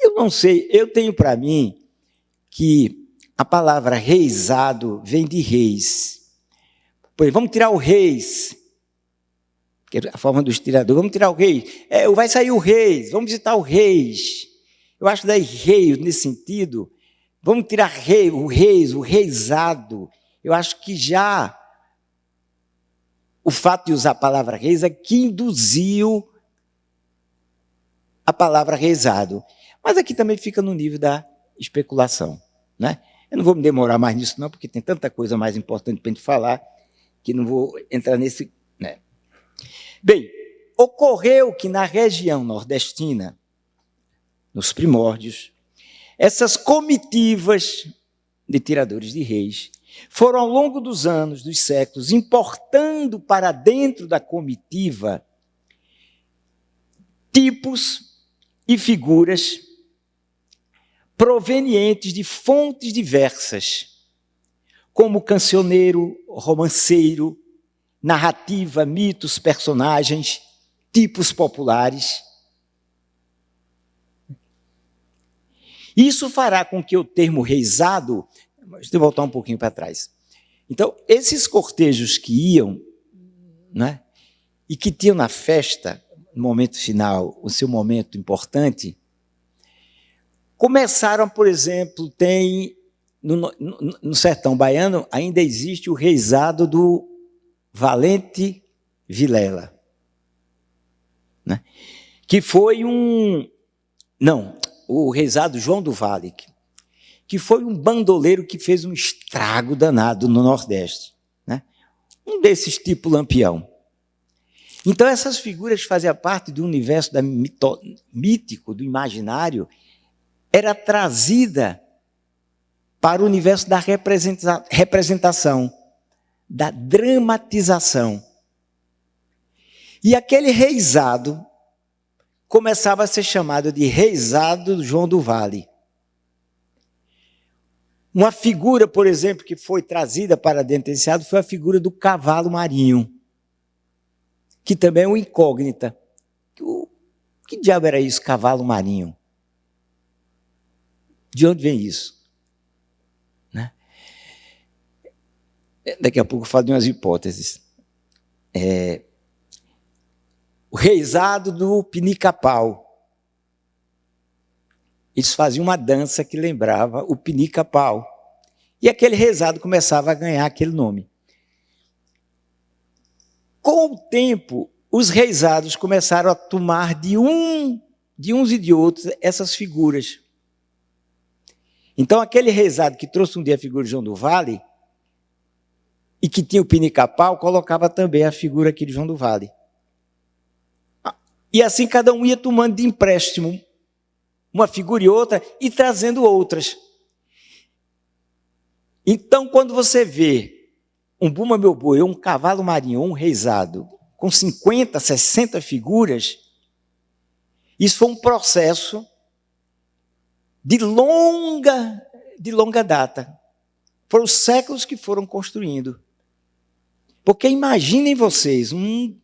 Eu não sei, eu tenho para mim que a palavra reisado vem de reis. Pois vamos tirar o reis, que é a forma dos tiradores, vamos tirar o rei. Vai sair o reis, vamos visitar o reis. Eu acho que daí rei, nesse sentido, vamos tirar o reisado. Eu acho que já o fato de usar a palavra reis é que induziu a palavra reisado. Mas aqui também fica no nível da especulação, né? Eu não vou me demorar mais nisso não, porque tem tanta coisa mais importante para a gente falar, que não vou entrar nesse, né? Bem, ocorreu que na região nordestina, nos primórdios, essas comitivas de tiradores de reis foram ao longo dos anos, dos séculos, importando para dentro da comitiva tipos e figuras provenientes de fontes diversas, como cancioneiro, romanceiro, narrativa, mitos, personagens, tipos populares. Isso fará com que o termo reisado... Deixa eu voltar um pouquinho para trás. Então, esses cortejos que iam, né, e que tinham na festa, no momento final, o seu momento importante, começaram, por exemplo, no sertão baiano, ainda existe o reisado do Valente Vilela, né? Que foi o reisado João do Vale, que foi um bandoleiro que fez um estrago danado no Nordeste, né? Um desses tipo Lampião. Então, essas figuras faziam parte do universo mítico, do imaginário, era trazida para o universo da representação, da dramatização. E aquele reisado começava a ser chamado de reisado João do Vale. Uma figura, por exemplo, que foi trazida para dentro desse reisado foi a figura do cavalo marinho, que também é uma incógnita. Que diabo era isso, cavalo marinho? De onde vem isso? Né? Daqui a pouco eu falo de umas hipóteses. O reisado do Pinica-Pau. Eles faziam uma dança que lembrava o Pinica-Pau. E aquele reisado começava a ganhar aquele nome. Com o tempo, os reisados começaram a tomar de uns e de outros essas figuras. Então, aquele reisado que trouxe um dia a figura de João do Vale e que tinha o Pinica-Pau, colocava também a figura aqui de João do Vale. E assim cada um ia tomando de empréstimo uma figura e outra e trazendo outras. Então, quando você vê um Bumba Meu Boi, ou um cavalo marinho, ou um reisado, com 50, 60 figuras, isso foi um processo de longa data. Foram os séculos que foram construindo. Porque imaginem vocês, um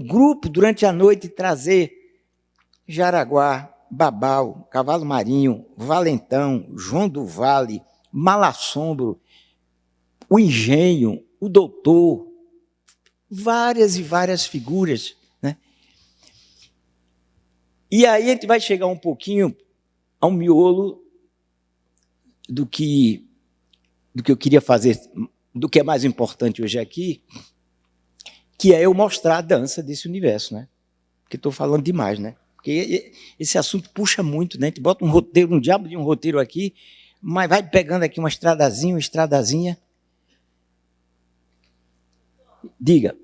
grupo durante a noite trazer Jaraguá, Babau, Cavalo Marinho, Valentão, João do Vale, Malassombro, o Engenho, o Doutor, várias e várias figuras, né? E aí a gente vai chegar um pouquinho ao miolo do que eu queria fazer, do que é mais importante hoje aqui, que é eu mostrar a dança desse universo, né? Porque estou falando demais, né? Porque esse assunto puxa muito, né? A gente bota um roteiro, um diabo de um roteiro aqui, mas vai pegando aqui uma estradazinha. Diga.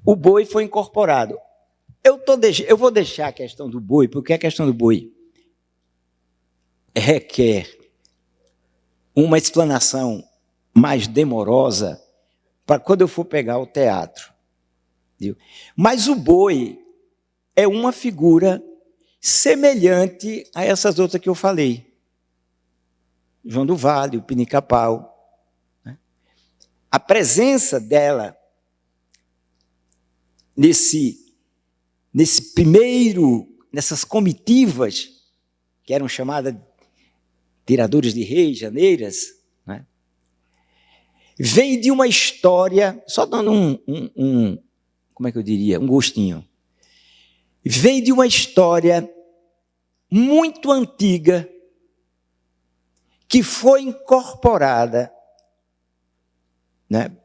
O boi foi incorporado. Eu vou deixar a questão do boi, porque a questão do boi requer uma explanação mais demorosa para quando eu for pegar o teatro. Viu? Mas o boi é uma figura semelhante a essas outras que eu falei. João do Vale, o Pinica-Pau. Né? A presença dela nessas comitivas, que eram chamadas tiradores de reis, janeiras, né? Vem de uma história, só dando como é que eu diria, um gostinho. Vem de uma história muito antiga que foi incorporada, né,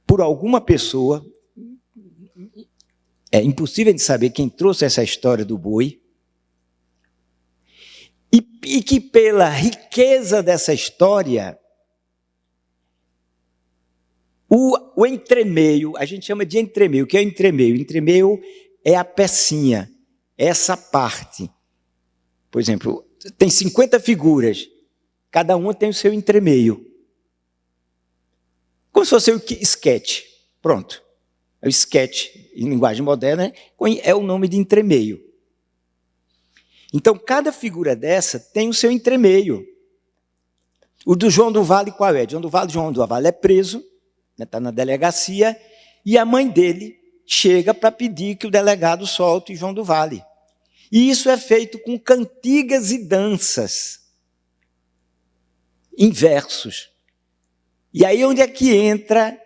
por alguma pessoa. É impossível de saber quem trouxe essa história do boi. E que pela riqueza dessa história, o entremeio, a gente chama de entremeio. O que é entremeio? Entremeio é a pecinha, essa parte. Por exemplo, tem 50 figuras, cada uma tem o seu entremeio. Como se fosse o sketch. Pronto. É o sketch, em linguagem moderna, é o nome de entremeio. Então, cada figura dessa tem o seu entremeio. O do João do Vale, qual é? João do Vale é preso, está na delegacia, e a mãe dele chega para pedir que o delegado solte João do Vale. E isso é feito com cantigas e danças, em versos. E aí onde é que entra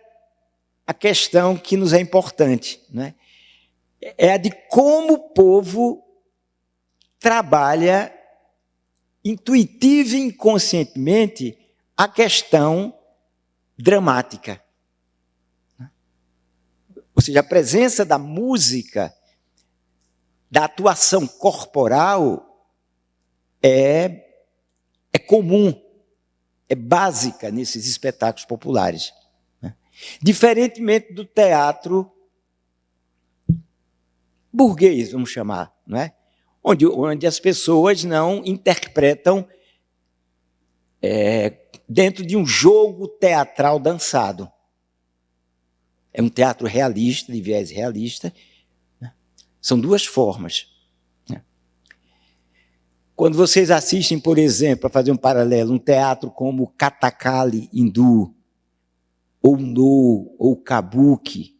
a questão que nos é importante, né? É a de como o povo trabalha intuitiva e inconscientemente a questão dramática. Ou seja, a presença da música, da atuação corporal é comum, é básica nesses espetáculos populares. Né? Diferentemente do teatro burguês, vamos chamar, não é? Onde as pessoas não interpretam dentro de um jogo teatral dançado. É um teatro realista, de viés realista. Né? São duas formas. Né? Quando vocês assistem, por exemplo, para fazer um paralelo, um teatro como o Kathakali hindu, ou No, ou o Kabuki,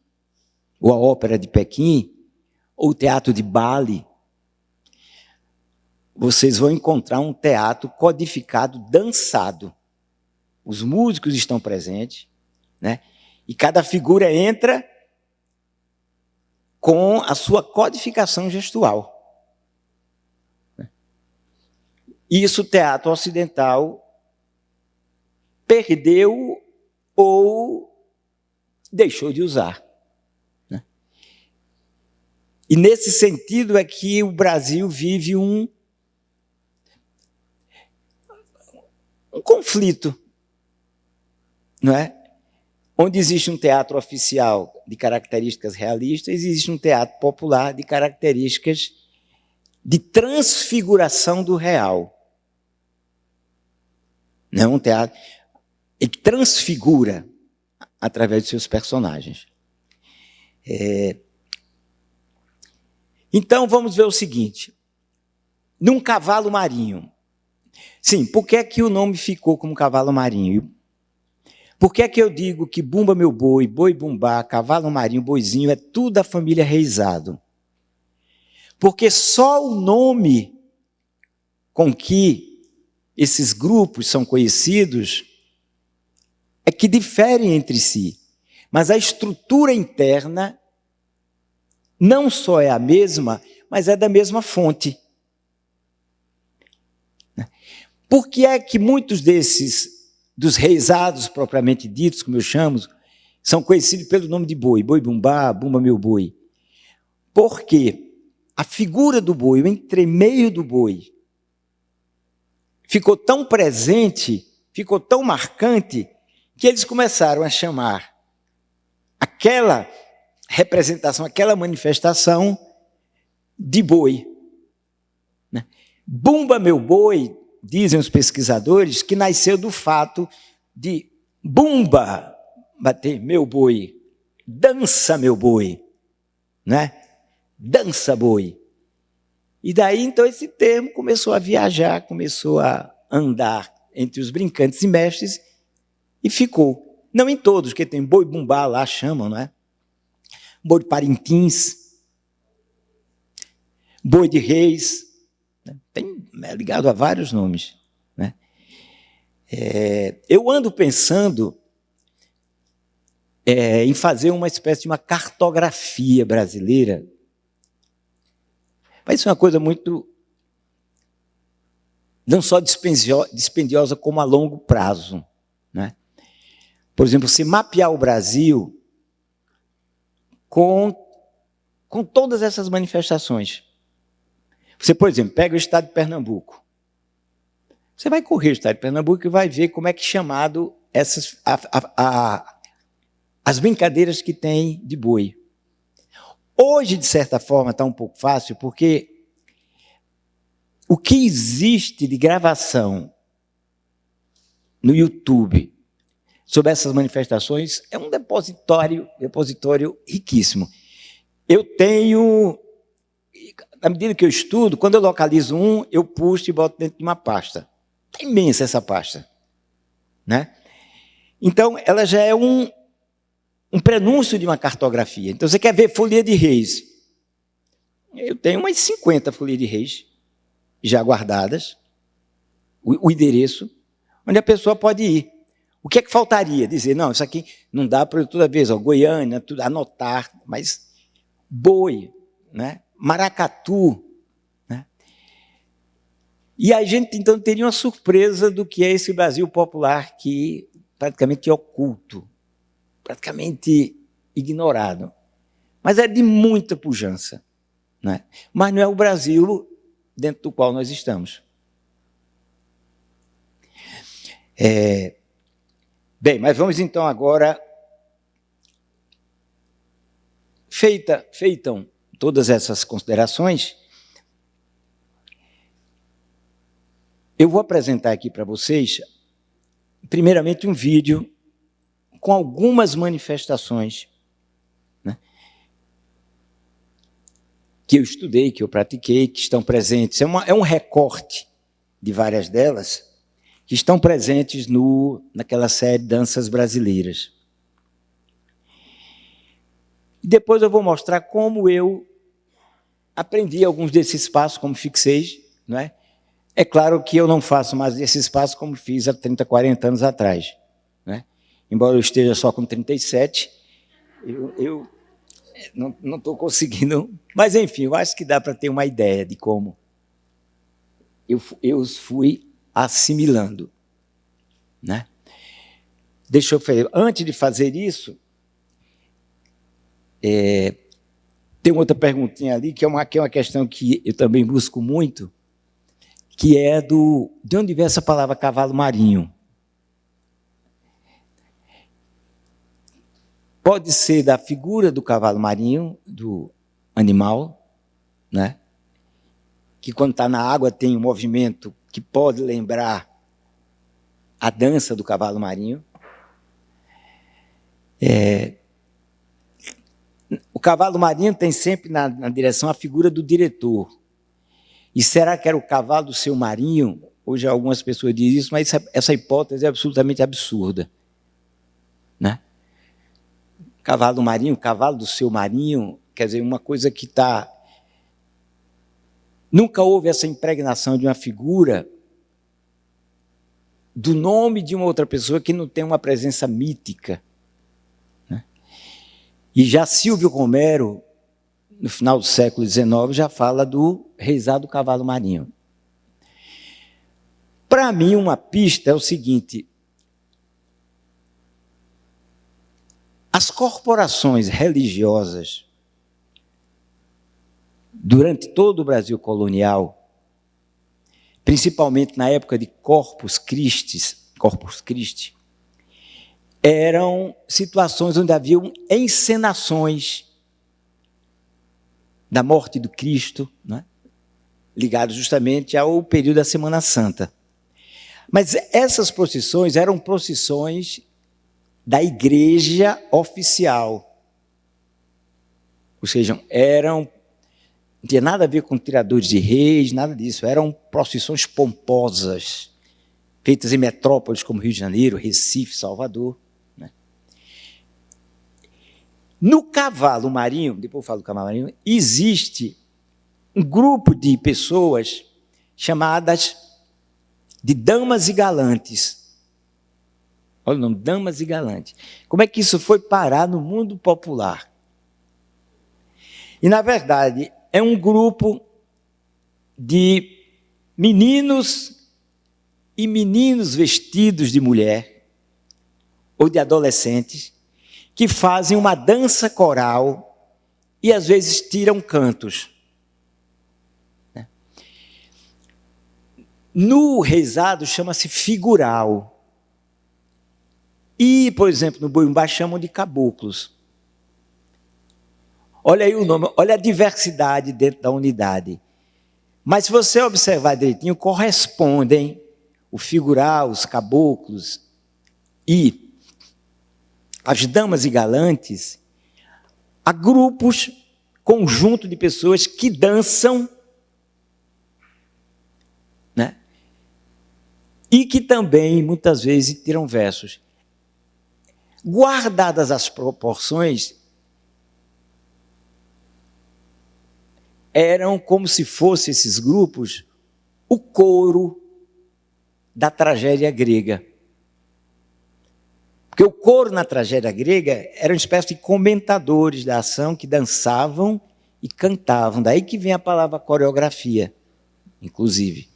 ou a Ópera de Pequim, ou o Teatro de Bali, vocês vão encontrar um teatro codificado, dançado. Os músicos estão presentes, né? E cada figura entra com a sua codificação gestual. Isso o teatro ocidental perdeu ou deixou de usar. Né? E nesse sentido é que o Brasil vive um conflito, não é? Onde existe um teatro oficial de características realistas, existe um teatro popular de características de transfiguração do real. Não é um teatro, ele transfigura através de seus personagens. Então, vamos ver o seguinte. Num cavalo marinho. Sim, por que é que o nome ficou como cavalo marinho? Por que é que eu digo que Bumba Meu Boi, Boi Bumbá, Cavalo Marinho, Boizinho, é tudo da família Reisado? Porque só o nome com que esses grupos são conhecidos é que diferem entre si. Mas a estrutura interna não só é a mesma, mas é da mesma fonte. Por que é que muitos dos reisados propriamente ditos, como eu chamo, são conhecidos pelo nome de boi? Boi bumbá, bumba meu boi. Porque a figura do boi, o entremeio do boi, ficou tão presente, ficou tão marcante, que eles começaram a chamar aquela representação, aquela manifestação de boi. Bumba meu boi, dizem os pesquisadores, que nasceu do fato de bumba, bater meu boi, dança meu boi, né? Dança boi. E daí, então, esse termo começou a viajar, começou a andar entre os brincantes e mestres e ficou. Não em todos, porque tem boi bumbá lá, chamam, não é? Boi de Parintins, boi de Reis, né? É ligado a vários nomes, né? Eu ando pensando em fazer uma espécie de uma cartografia brasileira. Vai ser uma coisa muito, não só dispendiosa, como a longo prazo, né? Por exemplo, se mapear o Brasil com todas essas manifestações. Você, por exemplo, pega o estado de Pernambuco. Você vai correr o estado de Pernambuco e vai ver como é que é chamado as brincadeiras que tem de boi. Hoje, de certa forma, está um pouco fácil, porque o que existe de gravação no YouTube sobre essas manifestações é um depositório riquíssimo. Eu tenho, à medida que eu estudo, quando eu localizo um, eu puxo e boto dentro de uma pasta. É imensa essa pasta, né? Então, ela já é um prenúncio de uma cartografia. Então, você quer ver folia de reis? Eu tenho umas 50 folias de reis já guardadas, o endereço, onde a pessoa pode ir. O que é que faltaria? Dizer, não, isso aqui não dá para eu toda vez, Goiânia, tudo, anotar, mas boi, né? Maracatu, né? E a gente, então, teria uma surpresa do que é esse Brasil popular que praticamente é oculto, praticamente ignorado, mas é de muita pujança, né? Mas não é o Brasil dentro do qual nós estamos. Bem, mas vamos então agora, feitam todas essas considerações, eu vou apresentar aqui para vocês, primeiramente, um vídeo com algumas manifestações, né, que eu estudei, que eu pratiquei, que estão presentes. É um recorte de várias delas que estão presentes naquela série Danças Brasileiras. E depois eu vou mostrar como eu aprendi alguns desses passos, como fixei, não é? É claro que eu não faço mais esses passos como fiz há 30, 40 anos atrás, né? Embora eu esteja só com 37, eu não estou conseguindo. Mas, enfim, eu acho que dá para ter uma ideia de como eu os fui assimilando, né? Deixa eu fazer. Antes de fazer isso, tem outra perguntinha ali, que é uma questão que eu também busco muito, que é de onde vem essa palavra cavalo marinho. Pode ser da figura do cavalo marinho, do animal, né? Que quando está na água tem um movimento que pode lembrar a dança do cavalo marinho. O cavalo marinho tem sempre na direção a figura do diretor. E será que era o cavalo do seu marinho? Hoje algumas pessoas dizem isso, mas essa hipótese é absolutamente absurda, né? Cavalo marinho, cavalo do seu marinho, quer dizer, uma coisa que está Nunca houve essa impregnação de uma figura do nome de uma outra pessoa que não tem uma presença mítica, né? E já Silvio Romero, no final do século XIX, já fala do rezado cavalo marinho. Para mim, uma pista é o seguinte: as corporações religiosas, durante todo o Brasil colonial, principalmente na época de Corpus Christi, eram situações onde haviam encenações da morte do Cristo, né, ligados justamente ao período da Semana Santa. Mas essas procissões eram procissões da igreja oficial, ou seja, não tinha nada a ver com tiradores de reis, nada disso. Eram procissões pomposas, feitas em metrópoles como Rio de Janeiro, Recife, Salvador, né? No cavalo marinho, depois eu falo do cavalo marinho, existe um grupo de pessoas chamadas de damas e galantes. Olha o nome, damas e galantes. Como é que isso foi parar no mundo popular? E, na verdade, é um grupo de meninos e meninos vestidos de mulher ou de adolescentes que fazem uma dança coral e, às vezes, tiram cantos. No rezado chama-se figural. E, por exemplo, no Boi-Bumbá chamam de caboclos. Olha aí o nome, olha a diversidade dentro da unidade. Mas se você observar direitinho, correspondem o figural, os caboclos e as damas e galantes a grupos, conjunto de pessoas que dançam, né? E que também, muitas vezes, tiram versos. Guardadas as proporções, eram como se fossem esses grupos o coro da tragédia grega. Porque o coro na tragédia grega era uma espécie de comentadores da ação que dançavam e cantavam. Daí que vem a palavra coreografia, inclusive.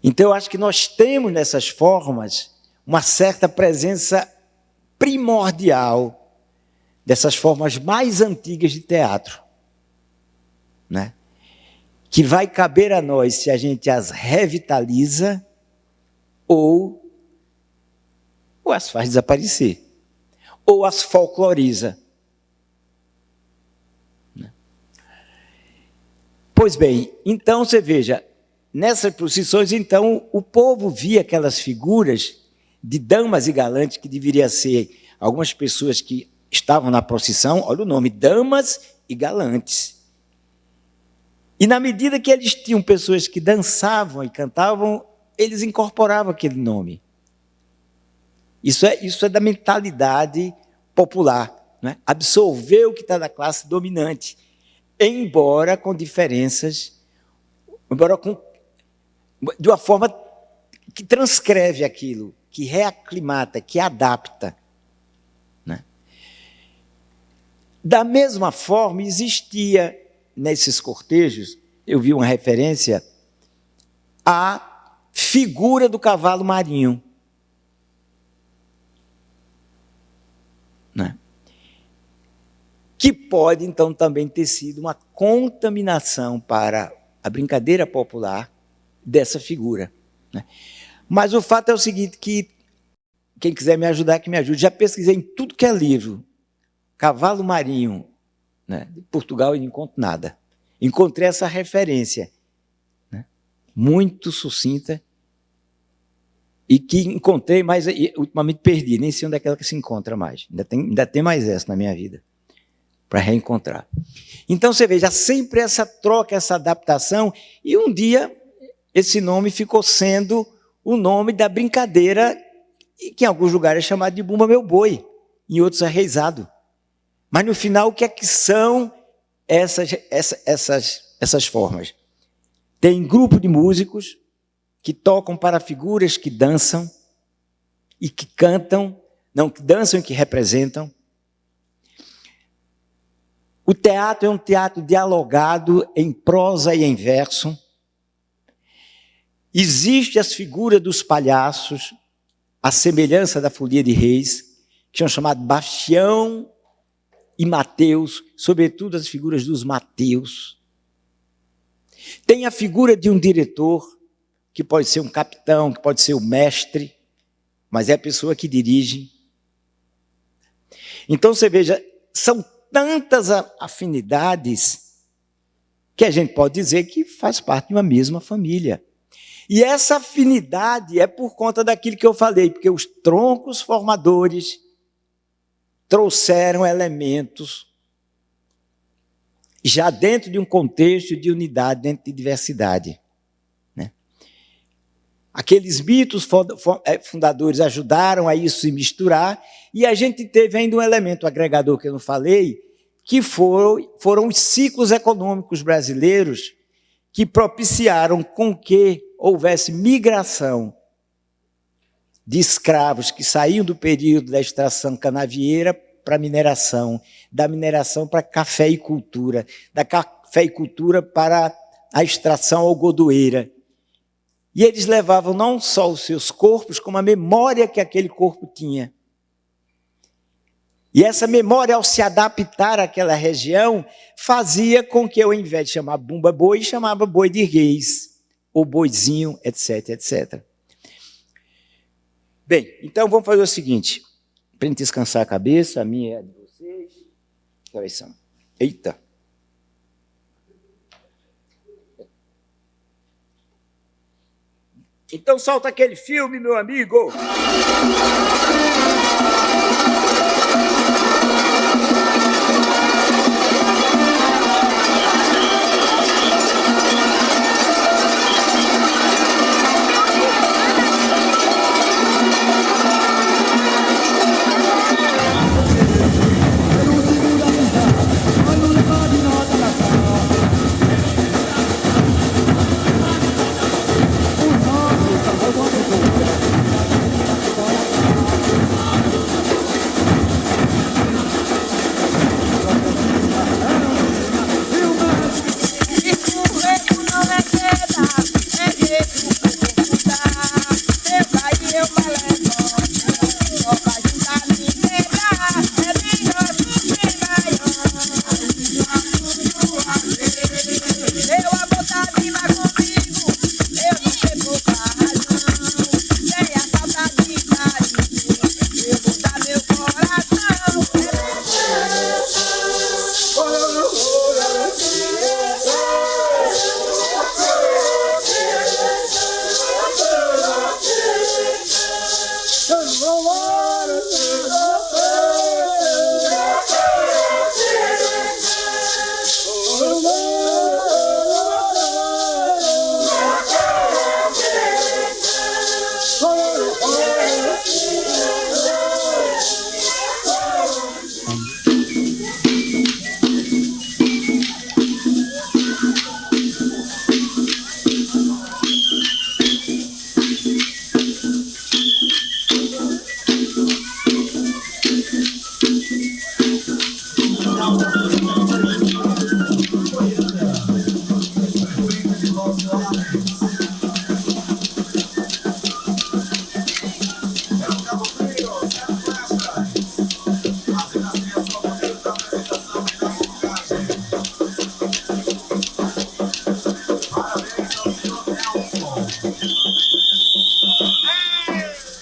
Então, eu acho que nós temos nessas formas uma certa presença primordial dessas formas mais antigas de teatro, né? Que vai caber a nós se a gente as revitaliza ou as faz desaparecer, ou as folcloriza. Pois bem, então você veja, nessas procissões, então, o povo via aquelas figuras de damas e galantes, que deveria ser algumas pessoas que estavam na procissão, olha o nome, damas e galantes. E na medida que eles tinham pessoas que dançavam e cantavam, eles incorporavam aquele nome. Isso é da mentalidade popular, né? Absorver o que está na classe dominante, embora com diferenças, de uma forma que transcreve aquilo, que reaclimata, que adapta, né? Da mesma forma, existia nesses cortejos, eu vi uma referência à figura do cavalo marinho, né? Que pode, então, também ter sido uma contaminação para a brincadeira popular dessa figura, né? Mas o fato é o seguinte, que quem quiser me ajudar, que me ajude. Já pesquisei em tudo que é livro, cavalo marinho, né, de Portugal, e não encontro nada. Encontrei essa referência, né, muito sucinta, e que encontrei, mas ultimamente perdi, nem sei onde é que se encontra mais. Ainda tem mais essa na minha vida, para reencontrar. Então, você veja, sempre essa troca, essa adaptação, e um dia esse nome ficou sendo o nome da brincadeira, que em alguns lugares é chamado de Bumba Meu Boi, em outros é reizado. Mas, no final, o que é que são essas formas? Tem grupo de músicos que tocam para figuras que dançam e que cantam, não, que dançam e que representam. O teatro é um teatro dialogado em prosa e em verso. Existem as figuras dos palhaços, a semelhança da Folia de Reis, que são chamados Bastião e Mateus, sobretudo as figuras dos Mateus. Tem a figura de um diretor, que pode ser um capitão, que pode ser o mestre, mas é a pessoa que dirige. Então, você veja, são tantas afinidades que a gente pode dizer que faz parte de uma mesma família. E essa afinidade é por conta daquilo que eu falei, porque os troncos formadores trouxeram elementos já dentro de um contexto de unidade, dentro de diversidade. Né? Aqueles mitos fundadores ajudaram a isso se misturar, e a gente teve ainda um elemento agregador que eu não falei, que foram os ciclos econômicos brasileiros que propiciaram com que houvesse migração de escravos que saíam do período da extração canavieira para a mineração, da mineração para cafeicultura, da cafeicultura para a extração algodoeira. E eles levavam não só os seus corpos, como a memória que aquele corpo tinha. E essa memória, ao se adaptar àquela região, fazia com que, ao invés de chamar bumba-boi, chamava boi de reis, ou boizinho, etc, etc. Bem, então vamos fazer o seguinte, para a gente descansar a cabeça, a minha é a de vocês. Que horas são? Eita! Então solta aquele filme, meu amigo!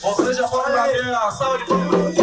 Você já pode bater a salva de palmas.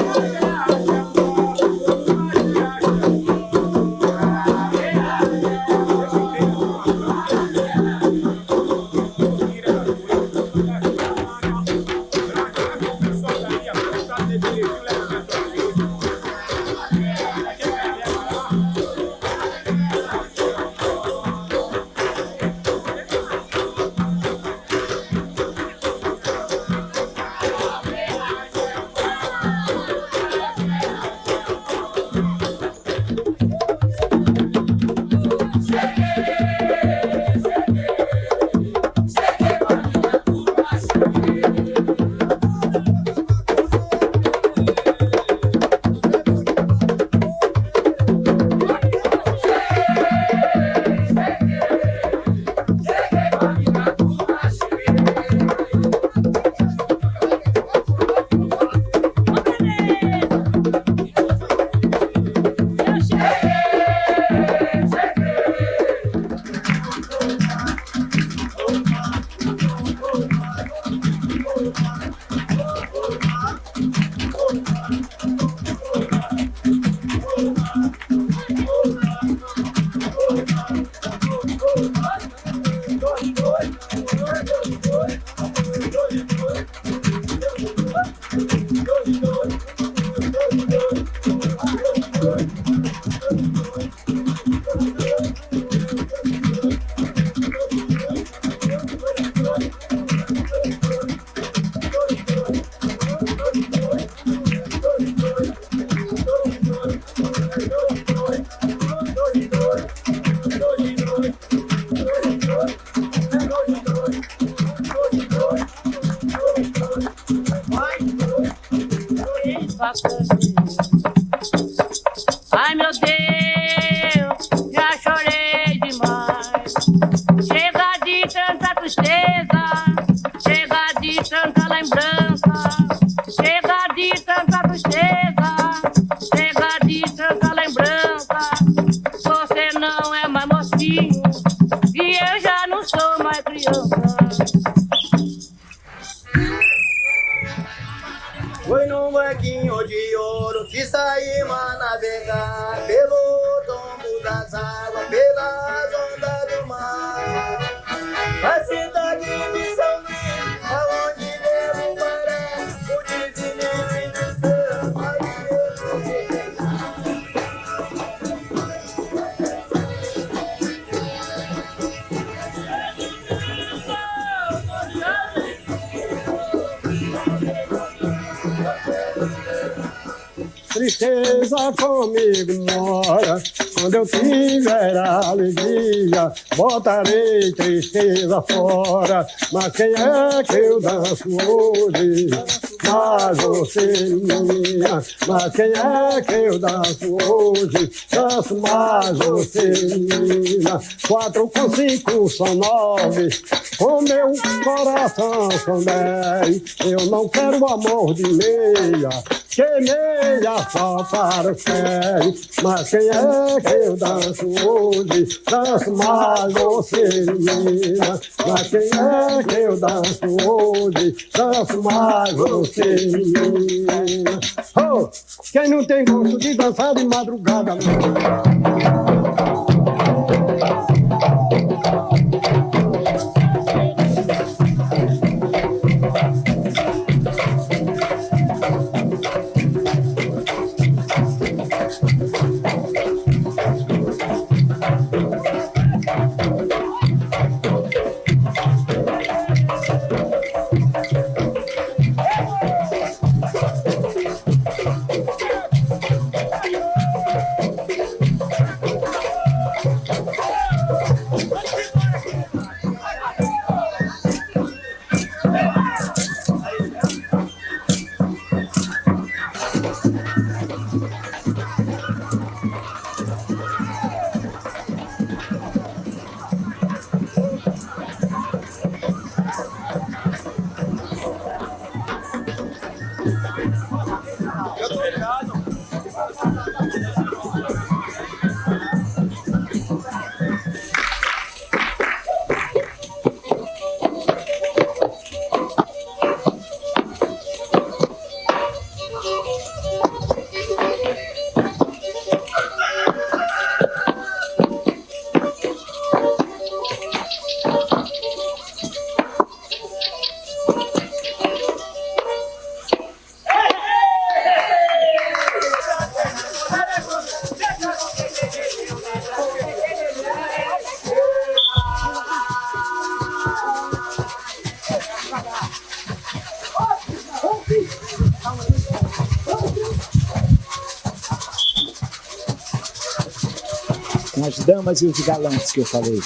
fazer. Ai, meu Deus, já chorei demais. Chega de tanta tristeza, chega de tanta lembrança, chega de tanta tristeza, chega de tanta lembrança. Você não é mais mocinho e eu já não sou mais criança. Foi num barquinho de ouro que saímos a navegar pelo tombo das águas, pelas ondas do mar. A cidade de São Luís, aonde devo parar, o desenho do céu, aí eu cheguei. Tristeza comigo mora, quando eu tiver alegria, botarei tristeza fora. Mas quem é que eu danço hoje? Mas você minha. Mas quem é que eu danço hoje? Danço mais você minha. 4 com 5 são 9, com meu coração são 10. Eu não quero amor de meia, que meia só para os pés. Mas quem é que eu danço hoje? Danço mais você, menina. Mas quem é que eu danço hoje? Danço mais você, menina. Oh, quem não tem gosto de dançar de madrugada? Com as damas e os galantes que eu falei.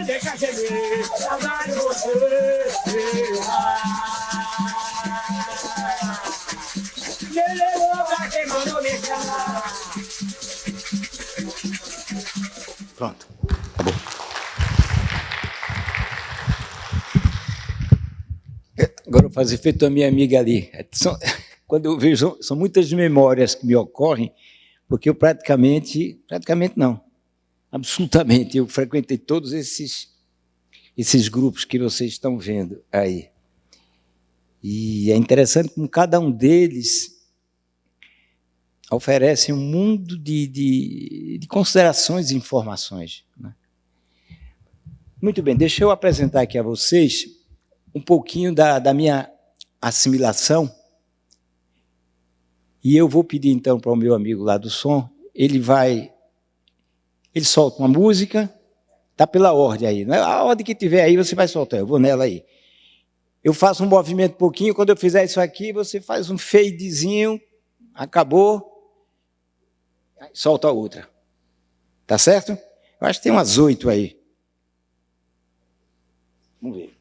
Deixa gemer, saudade de você. Me levou pra quem mandou me chamar. Pronto, acabou. Agora eu faço efeito a minha amiga ali. Quando eu vejo, são muitas memórias que me ocorrem, porque eu praticamente não, absolutamente, eu frequentei todos esses grupos que vocês estão vendo aí. E é interessante como cada um deles oferece um mundo de considerações e informações, né? Muito bem, deixa eu apresentar aqui a vocês um pouquinho da minha assimilação. E eu vou pedir, então, para o meu amigo lá do som, ele solta uma música, está pela ordem aí, não é? A ordem que tiver aí, você vai soltar, eu vou nela aí. Eu faço um movimento pouquinho, quando eu fizer isso aqui, você faz um fadezinho, acabou, solta a outra. Tá certo? Eu acho que tem umas 8 aí. Vamos ver.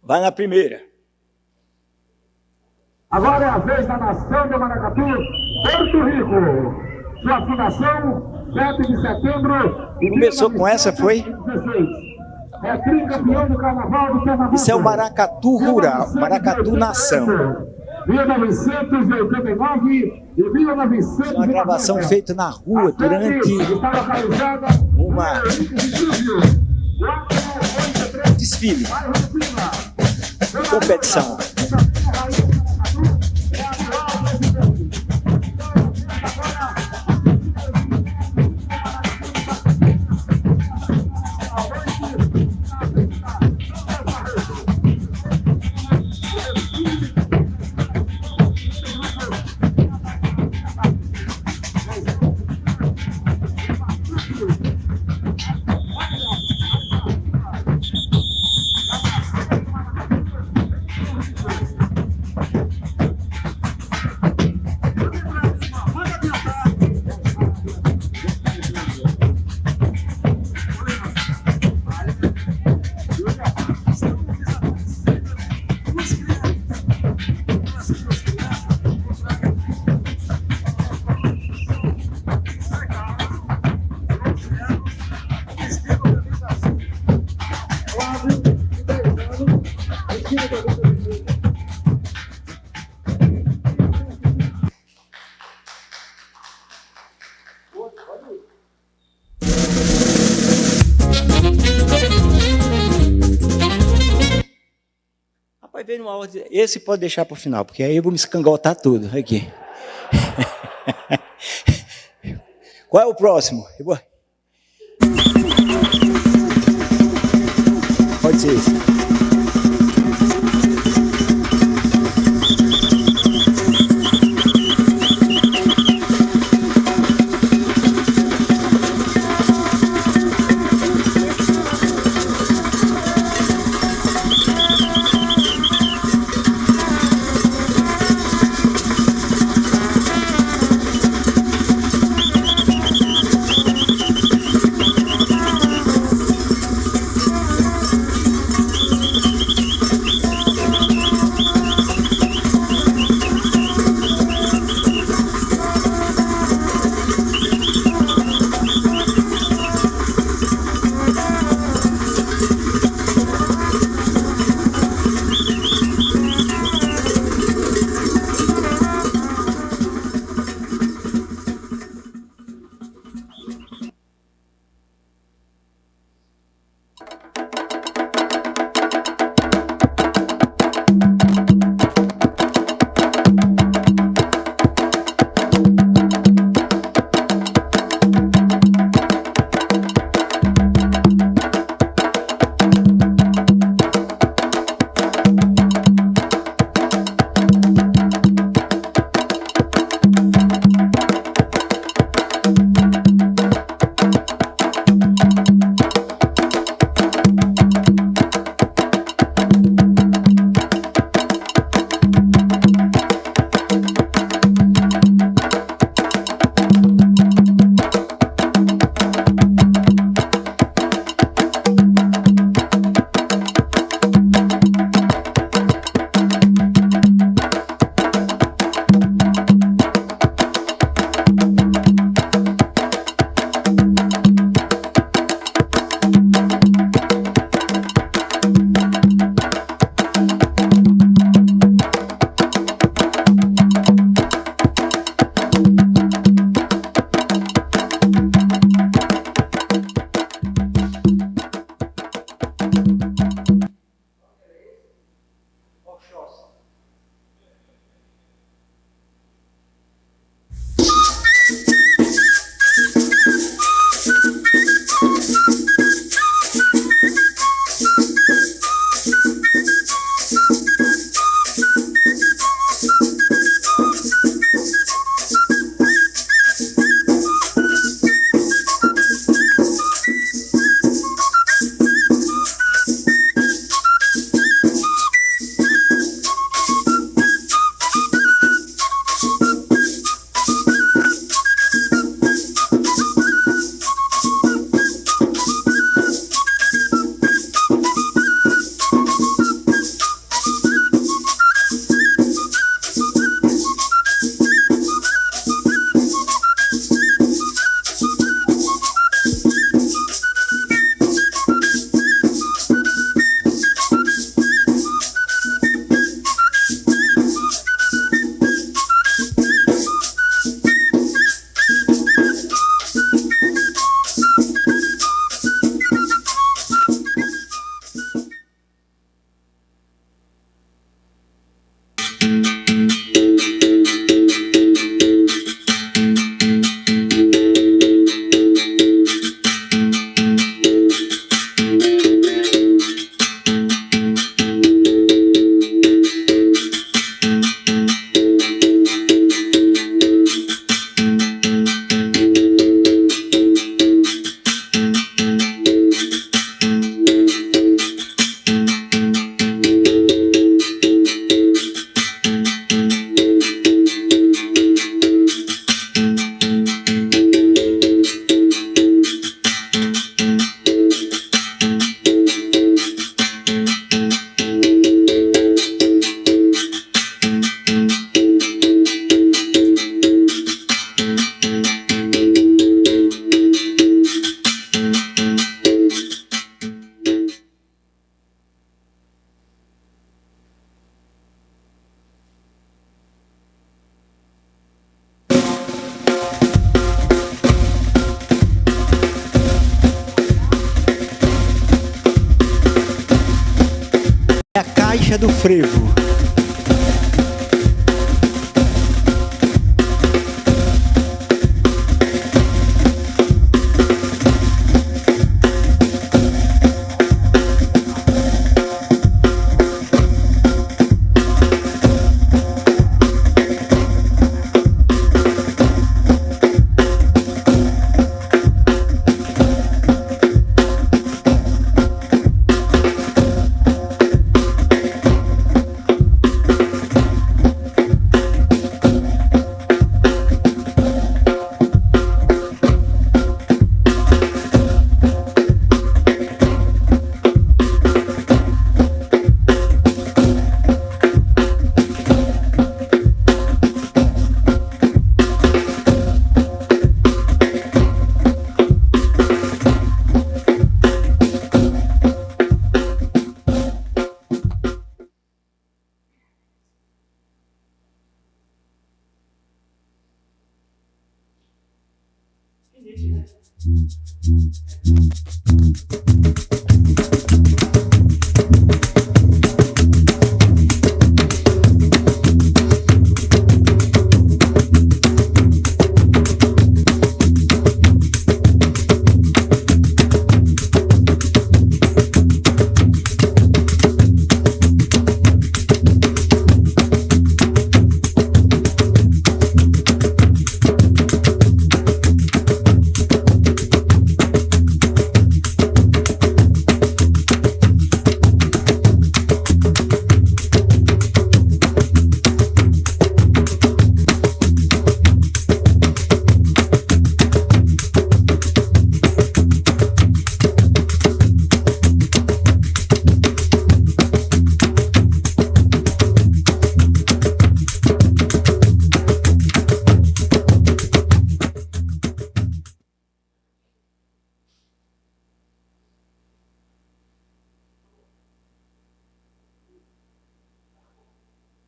Vai na primeira. Agora é a vez da nação de Maracatu, Porto Rico. Sua fundação, 7 de setembro de Começou com essa, foi? 1916. É tricampeão do Carnaval do Pernambuco. Isso é o Maracatu Rural, Maracatu Nação. 1989 e 1990. É uma gravação feita na rua durante um desfile, competição. Rapaz, veio numa ordem. Esse pode deixar para o final, porque aí eu vou me escangotar tudo. Aqui. Qual é o próximo? Pode ser esse. Marcha do Frevo.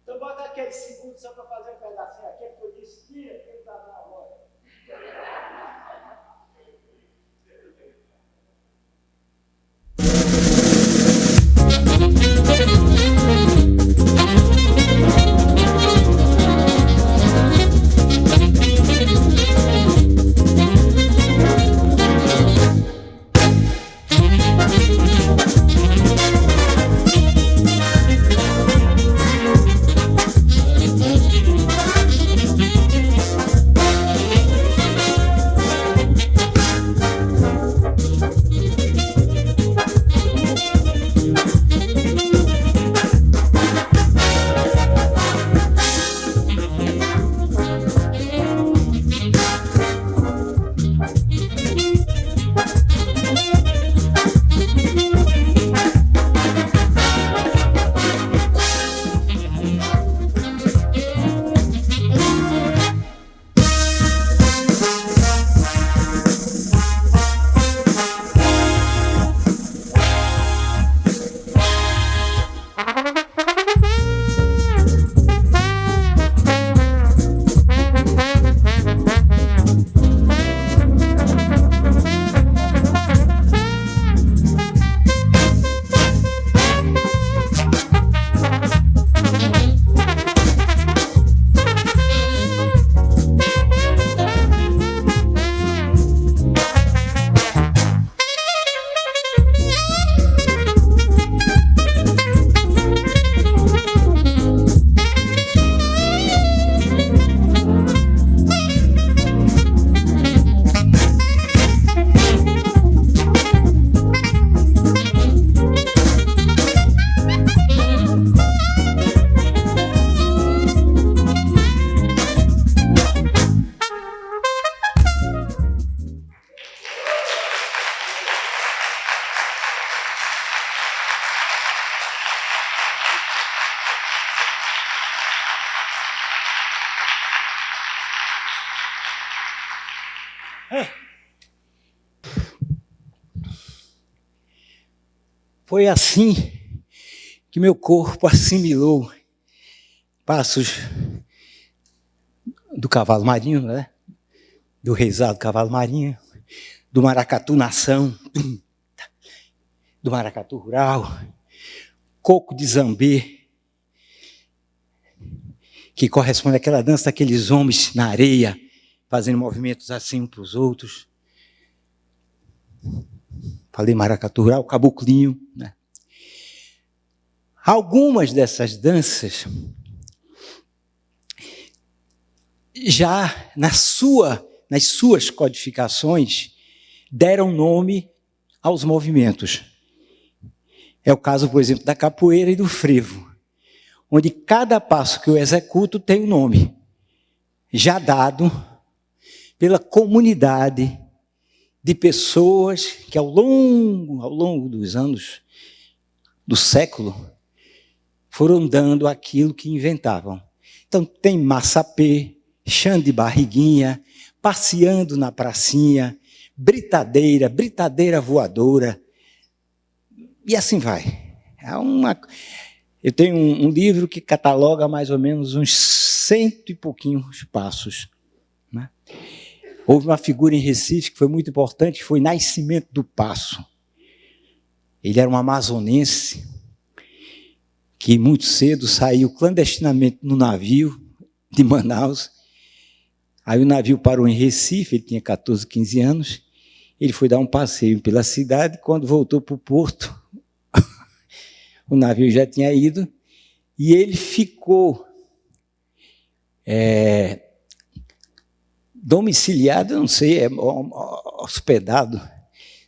Então bota aquele segundo só para fazer um pedacinho aqui, porque eu disse que ele está na roda. Foi assim que meu corpo assimilou passos do cavalo marinho, né? Do reizado cavalo marinho, do maracatu nação, do maracatu rural, coco de zambê, que corresponde àquela dança daqueles homens na areia, fazendo movimentos assim uns para os outros. Falei maracatu rural, caboclinho, né? Algumas dessas danças já nas suas codificações deram nome aos movimentos. É o caso, por exemplo, da capoeira e do frevo, onde cada passo que eu executo tem um nome, já dado pela comunidade de pessoas que ao longo dos anos, do século, foram dando aquilo que inventavam. Então tem massapê, chão de barriguinha, passeando na pracinha, britadeira voadora, e assim vai. Eu tenho um livro que cataloga mais ou menos uns 100 e pouquinhos passos, né? Houve uma figura em Recife que foi muito importante, que foi Nascimento do Passo. Ele era um amazonense que muito cedo saiu clandestinamente no navio de Manaus. Aí o navio parou em Recife, ele tinha 14, 15 anos, ele foi dar um passeio pela cidade, quando voltou para o porto, o navio já tinha ido, e ele ficou domiciliado, não sei, hospedado,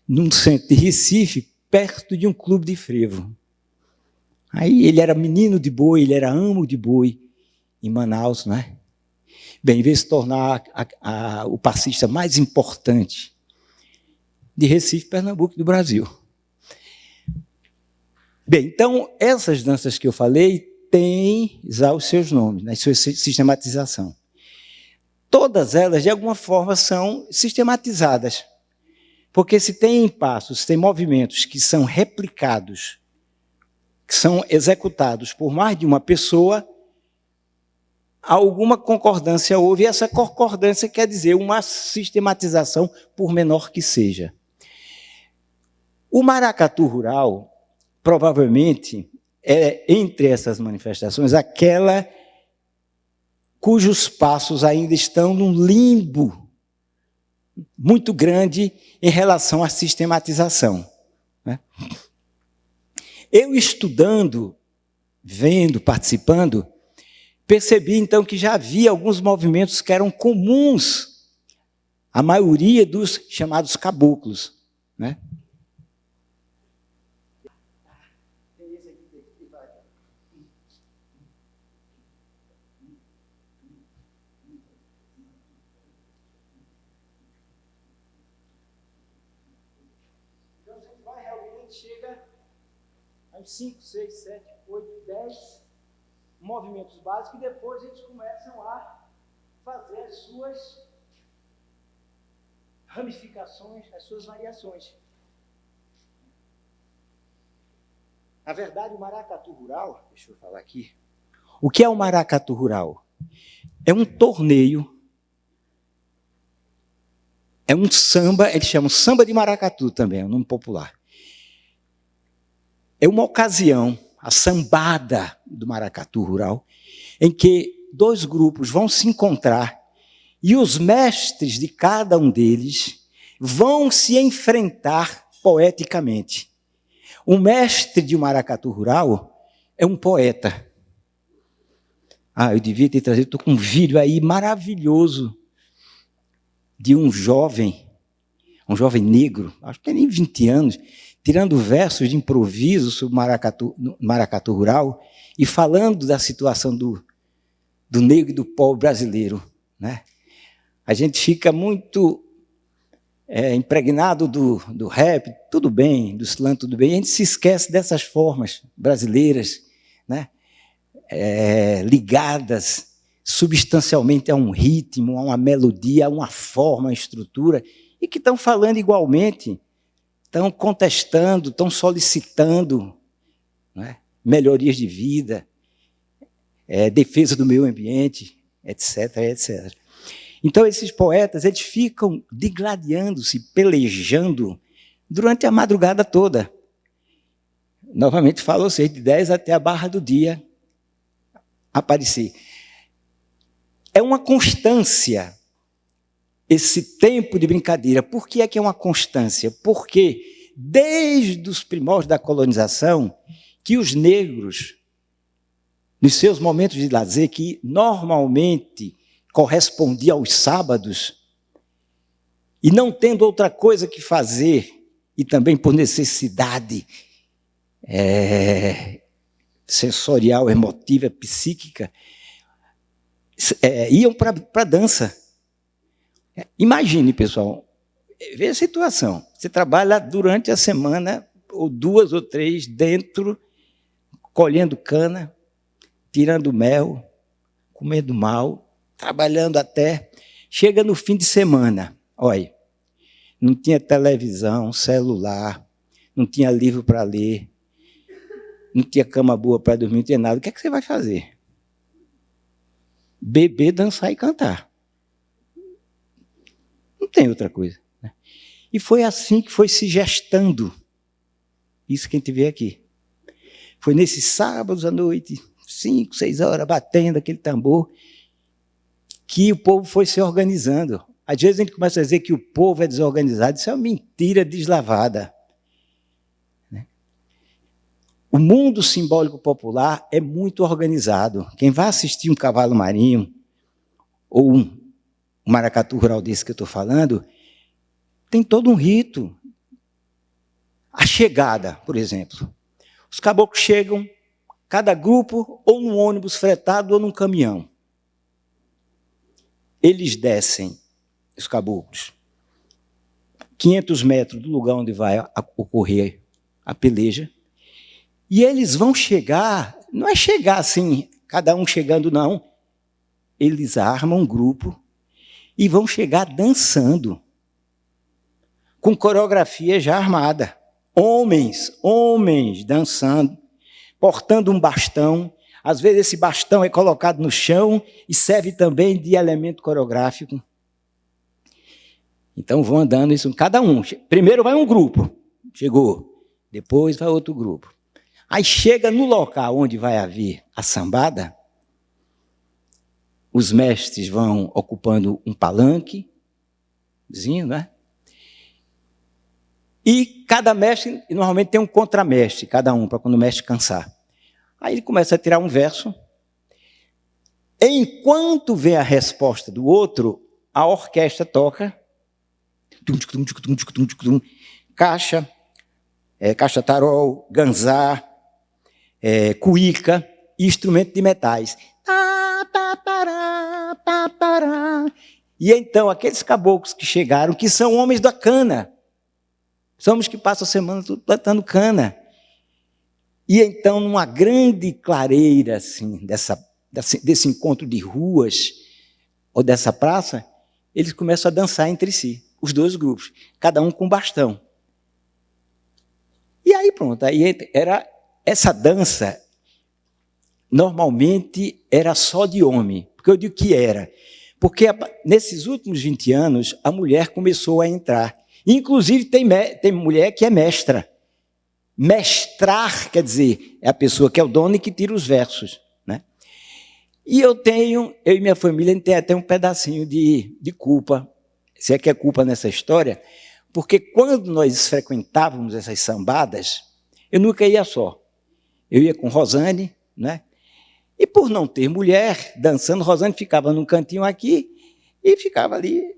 num centro de Recife, perto de um clube de frevo. Aí ele era menino de boi, ele era amo de boi em Manaus, né? Bem, em vez de se tornar o passista mais importante de Recife, Pernambuco e do Brasil. Bem, então, essas danças que eu falei têm já os seus nomes, na sua sistematização. Todas elas, de alguma forma, são sistematizadas. Porque se tem passos, se tem movimentos que são replicados, que são executados por mais de uma pessoa, alguma concordância houve, e essa concordância quer dizer uma sistematização, por menor que seja. O maracatu rural, provavelmente, é, entre essas manifestações, aquela cujos passos ainda estão num limbo muito grande em relação à sistematização, né? Eu estudando, vendo, participando, percebi então que já havia alguns movimentos que eram comuns à maioria dos chamados caboclos, né? Chega a 5, 6, 7, 8, 10 movimentos básicos, e depois eles começam a fazer as suas ramificações, as suas variações. Na verdade, o maracatu rural, deixa eu falar aqui, o que é o maracatu rural? É um torneio, é um samba, eles chamam samba de maracatu também, é um nome popular. É uma ocasião, a sambada do maracatu rural, em que dois grupos vão se encontrar e os mestres de cada um deles vão se enfrentar poeticamente. O mestre de um maracatu rural é um poeta. Eu devia ter trazido, estou com um vídeo aí maravilhoso de um jovem negro, acho que nem 20 anos, tirando versos de improviso sobre o maracatu rural e falando da situação do negro e do pobre brasileiro, né? A gente fica muito impregnado do rap, tudo bem, do slam, tudo bem, e a gente se esquece dessas formas brasileiras, né? Ligadas substancialmente a um ritmo, a uma melodia, a uma forma, a uma estrutura, e que estão falando igualmente, estão contestando, estão solicitando, né, melhorias de vida, defesa do meio ambiente, etc., etc. Então, esses poetas, eles ficam digladiando-se, pelejando durante a madrugada toda. Novamente falo, de 10 até a barra do dia aparecer. é uma constância esse tempo de brincadeira. Por que é que é uma constância? Porque desde os primórdios da colonização, que os negros, nos seus momentos de lazer, que normalmente correspondia aos sábados, e não tendo outra coisa que fazer, e também por necessidade sensorial, emotiva, psíquica, iam para a dança. Imagine, pessoal, veja a situação. Você trabalha durante a semana, ou 2 ou 3, dentro, colhendo cana, tirando mel, comendo mal, trabalhando até. Chega no fim de semana, olha, não tinha televisão, celular, não tinha livro para ler, não tinha cama boa para dormir, não tinha nada. O que é que você vai fazer? Beber, dançar e cantar. Não tem outra coisa. Né? E foi assim que foi se gestando isso que a gente vê aqui. Foi nesses sábados à noite, 5, 6 horas, batendo aquele tambor, que o povo foi se organizando. Às vezes a gente começa a dizer que o povo é desorganizado, isso é uma mentira deslavada. O mundo simbólico popular é muito organizado. Quem vai assistir um cavalo marinho, ou um maracatu rural desse que eu estou falando, tem todo um rito. A chegada, por exemplo. Os caboclos chegam, cada grupo, ou num ônibus fretado ou num caminhão. Eles descem, os caboclos, 500 metros do lugar onde vai ocorrer a peleja, e eles vão chegar, não é chegar assim, cada um chegando, não. Eles armam um grupo e vão chegar dançando, com coreografia já armada. Homens dançando, portando um bastão. Às vezes esse bastão é colocado no chão e serve também de elemento coreográfico. Então vão andando isso, cada um. Primeiro vai um grupo, chegou. Depois vai outro grupo. Aí chega no local onde vai haver a sambada, os mestres vão ocupando um palanque, né? E cada mestre, normalmente tem um contramestre, cada um, para quando o mestre cansar. Aí ele começa a tirar um verso. Enquanto vem a resposta do outro, a orquestra toca. Caixa, caixa tarol, ganzá, cuíca e instrumento de metais. E então, aqueles caboclos que chegaram, que são homens da cana, são os que passam a semana tudo plantando cana. E então, numa grande clareira assim, desse encontro de ruas, ou dessa praça, eles começam a dançar entre si, os dois grupos, cada um com bastão. E aí pronto, aí era essa dança, normalmente era só de homem. Porque eu digo que era, porque nesses últimos 20 anos, a mulher começou a entrar. Inclusive, tem mulher que é mestra. Mestrar, quer dizer, é a pessoa que é o dono e que tira os versos. Né? E eu e minha família, a gente tem até um pedacinho de culpa, se é que é culpa nessa história, porque quando nós frequentávamos essas sambadas, eu nunca ia só. Eu ia com Rosane, né? E por não ter mulher dançando, Rosane ficava num cantinho aqui e ficava ali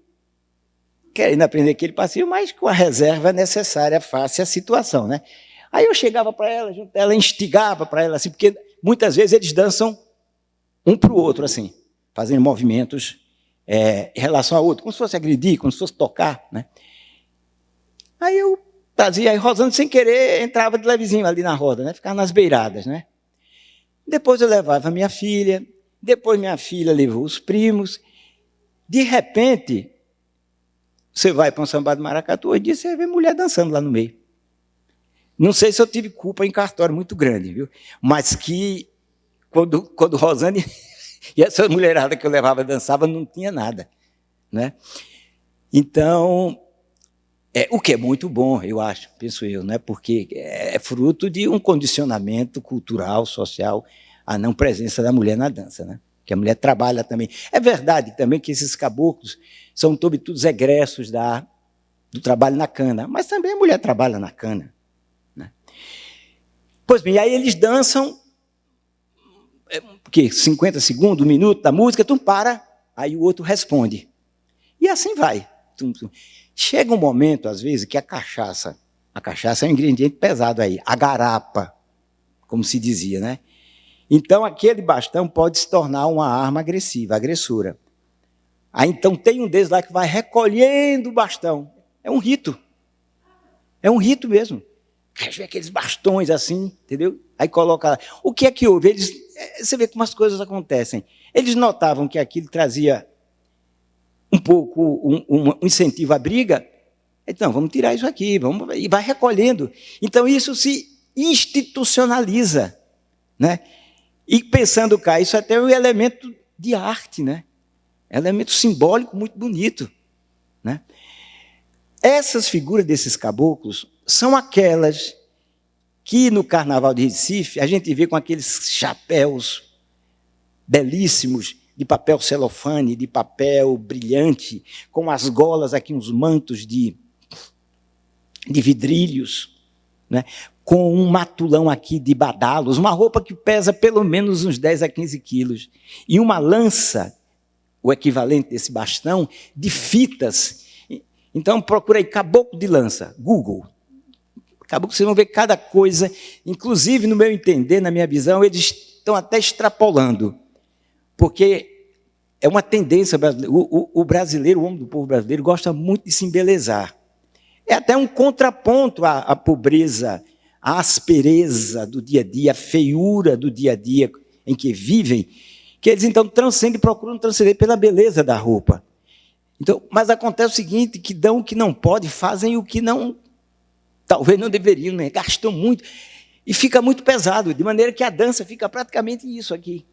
querendo aprender aquele passinho, mas com a reserva necessária face à situação, né? Aí eu chegava para ela, junto a ela, instigava para ela, assim, porque muitas vezes eles dançam um para o outro, assim, fazendo movimentos em relação ao outro, como se fosse agredir, como se fosse tocar, né? Aí eu trazia, aí Rosane, sem querer, entrava de levezinho ali na roda, né? Ficava nas beiradas, né? Depois eu levava minha filha, depois minha filha levou os primos. De repente, você vai para um samba de maracatu, hoje você vê mulher dançando lá no meio. Não sei se eu tive culpa em cartório muito grande, viu? Mas que quando Rosane e essa mulherada que eu levava dançava, não tinha nada, né? Então, o que é muito bom, eu acho, penso eu, né? Porque é fruto de um condicionamento cultural, social, a não presença da mulher na dança, né? que a mulher trabalha também. É verdade também que esses caboclos são, sobretudo, egressos do trabalho na cana, mas também a mulher trabalha na cana, né? Pois bem, aí eles dançam, 50 segundos, 1 minuto da música, tu para, aí o outro responde. E assim vai. Chega um momento, às vezes, que a cachaça é um ingrediente pesado aí, a garapa, como se dizia, né? Então, aquele bastão pode se tornar uma arma agressiva, agressora. Aí, então, tem um deles lá que vai recolhendo o bastão. É um rito. É um rito mesmo. Vê aqueles bastões assim, entendeu? Aí coloca lá. O que é que houve? Você vê como as coisas acontecem. Eles notavam que aquilo trazia um pouco um incentivo à briga. Então, vamos tirar isso aqui, e vai recolhendo. Então, isso se institucionaliza, né? E pensando cá, isso até é um elemento de arte, né? É um elemento simbólico muito bonito, né? Essas figuras desses caboclos são aquelas que no Carnaval de Recife a gente vê com aqueles chapéus belíssimos de papel celofane, de papel brilhante, com as golas aqui, uns mantos de vidrilhos, né? Com um matulão aqui de badalos, uma roupa que pesa pelo menos uns 10 a 15 quilos, e uma lança, o equivalente desse bastão, de fitas. Então, procura aí, caboclo de lança, Google. Caboclo, vocês vão ver cada coisa, inclusive, no meu entender, na minha visão, eles estão até extrapolando, porque é uma tendência brasileira. O brasileiro, o homem do povo brasileiro, gosta muito de se embelezar. É até um contraponto à pobreza, à aspereza do dia a dia, à feiura do dia a dia em que vivem, que eles então procuram transcender pela beleza da roupa. Então, mas acontece o seguinte, que dão o que não pode, fazem o que não, talvez não deveriam, né? Gastam muito, e fica muito pesado, de maneira que a dança fica praticamente isso aqui.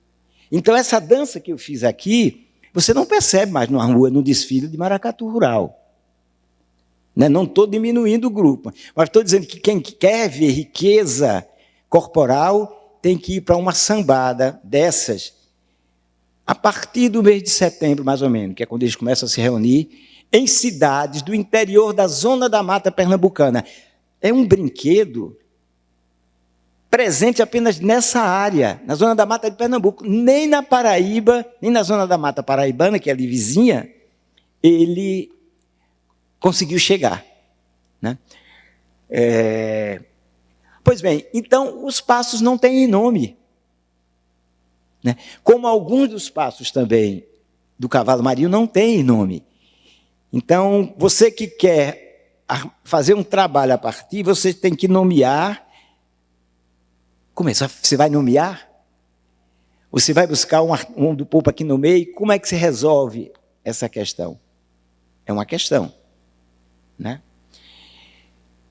Então, essa dança que eu fiz aqui, você não percebe mais numa rua, no desfile de maracatu rural. Não estou diminuindo o grupo, mas estou dizendo que quem quer ver riqueza corporal tem que ir para uma sambada dessas, a partir do mês de setembro, mais ou menos, que é quando eles começam a se reunir, em cidades do interior da Zona da Mata Pernambucana. É um brinquedo presente apenas nessa área, na Zona da Mata de Pernambuco. Nem na Paraíba, nem na Zona da Mata Paraibana, que é ali vizinha, ele conseguiu chegar, né? Pois bem, então os passos não têm nome, né? Como alguns dos passos também do cavalo marinho não têm nome. Então, você que quer fazer um trabalho a partir, você tem que nomear. Você vai nomear? Você vai buscar um do povo aqui no meio? Como é que se resolve essa questão? É uma questão, né?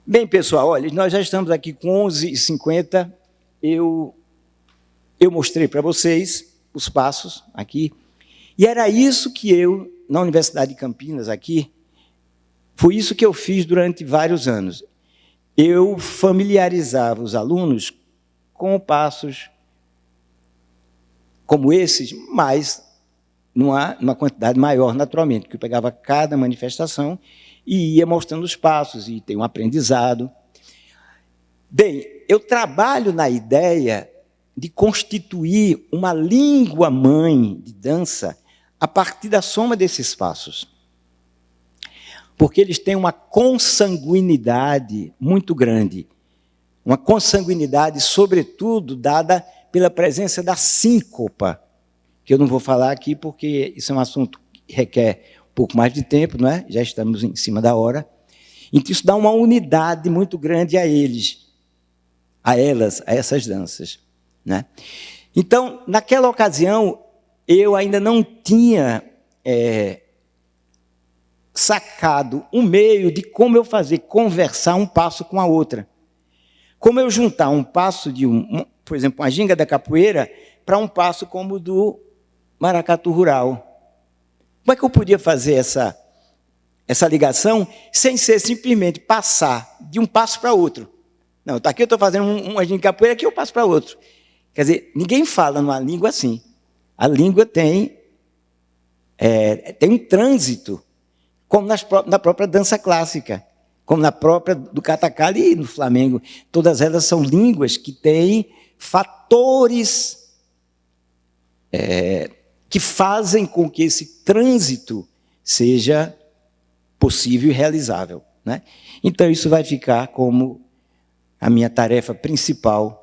Bem, pessoal, olha, nós já estamos aqui com 11h50. Eu mostrei para vocês os passos aqui. E era isso que eu, na Universidade de Campinas, aqui, foi isso que eu fiz durante vários anos. Eu familiarizava os alunos com passos como esses, mas numa quantidade maior, naturalmente, que eu pegava cada manifestação e ia mostrando os passos, e tem um aprendizado. Bem, eu trabalho na ideia de constituir uma língua-mãe de dança a partir da soma desses passos. Porque eles têm uma consanguinidade muito grande. Uma consanguinidade, sobretudo, dada pela presença da síncopa, que eu não vou falar aqui porque isso é um assunto que requer um pouco mais de tempo, não é? Já estamos em cima da hora. Então, isso dá uma unidade muito grande a eles, a essas danças, né? Então, naquela ocasião, eu ainda não tinha sacado um meio de como eu fazer conversar um passo com a outra. Como eu juntar um passo de, por exemplo, uma ginga da capoeira para um passo como o do maracatu rural. Como é que eu podia fazer essa ligação sem ser simplesmente passar de um passo para outro? Não, aqui eu estou fazendo uma ginga de capoeira, aqui eu passo para outro. Quer dizer, ninguém fala numa língua assim. A língua tem um trânsito, como na própria dança clássica, como na própria do Catacal e no Flamengo. Todas elas são línguas que têm fatores que fazem com que esse trânsito seja possível e realizável, né? Então, isso vai ficar como a minha tarefa principal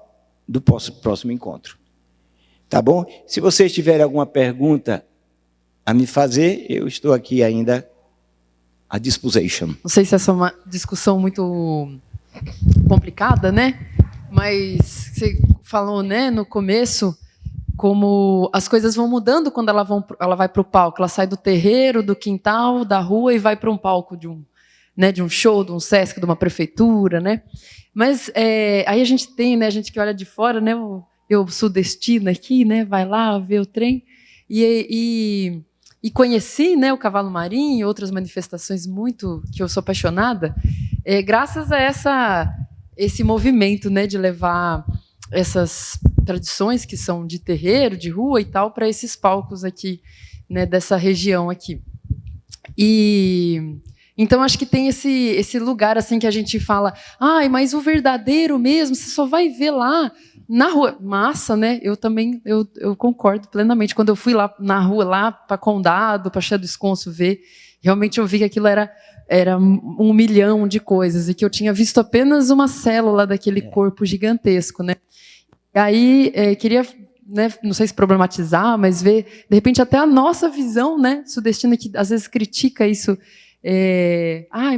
do próximo encontro. Tá bom? Se vocês tiverem alguma pergunta a me fazer, eu estou aqui ainda à disposição. Não sei se essa é uma discussão muito complicada, né? Mas você falou, né, no começo, como as coisas vão mudando quando ela vai para o palco. Ela sai do terreiro, do quintal, da rua e vai para um palco de um show, de um Sesc, de uma prefeitura, né? Mas aí a gente tem, né, a gente que olha de fora, né, eu sudestina aqui, né, vai lá ver o trem e conheci, né, o Cavalo Marinho e outras manifestações que eu sou apaixonada, graças a esse movimento, né, de levar essas tradições que são de terreiro, de rua e tal, para esses palcos aqui, né, dessa região aqui. E então acho que tem esse lugar assim que a gente fala, mas o verdadeiro mesmo, você só vai ver lá na rua. Massa, né? Eu também eu concordo plenamente. Quando eu fui lá na rua, lá para Condado, para Chateau do Esconso ver, realmente eu vi que aquilo era 1 milhão de coisas e que eu tinha visto apenas uma célula daquele corpo gigantesco, né? E aí queria, né, não sei se problematizar, mas ver de repente até a nossa visão, né, sudestina, que às vezes critica isso.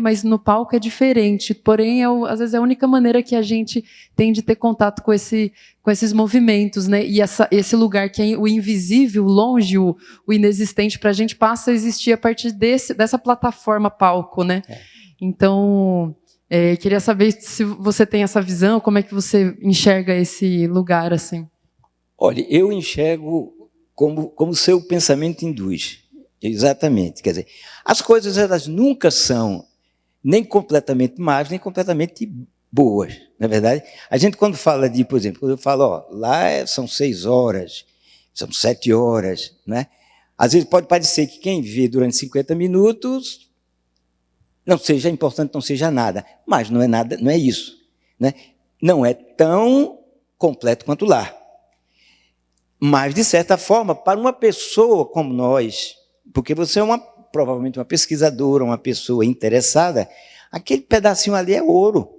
Mas no palco é diferente, porém às vezes é a única maneira que a gente tem de ter contato com esses movimentos, né? E esse lugar que é o invisível, longe, o inexistente, para a gente passa a existir a partir dessa plataforma palco, né? Então, queria saber se você tem essa visão, como é que você enxerga esse lugar assim? Olha, eu enxergo como o seu pensamento induz. Exatamente. Quer dizer, as coisas elas nunca são nem completamente más, nem completamente boas, não é verdade? A gente, quando fala por exemplo, quando eu falo, lá são 6 horas, são 7 horas, né? Às vezes pode parecer que quem vê durante 50 minutos não seja importante, não seja nada, mas não é nada, não é isso, né? Não é tão completo quanto lá. Mas, de certa forma, para uma pessoa como nós, porque você é provavelmente uma pesquisadora, uma pessoa interessada, aquele pedacinho ali é ouro,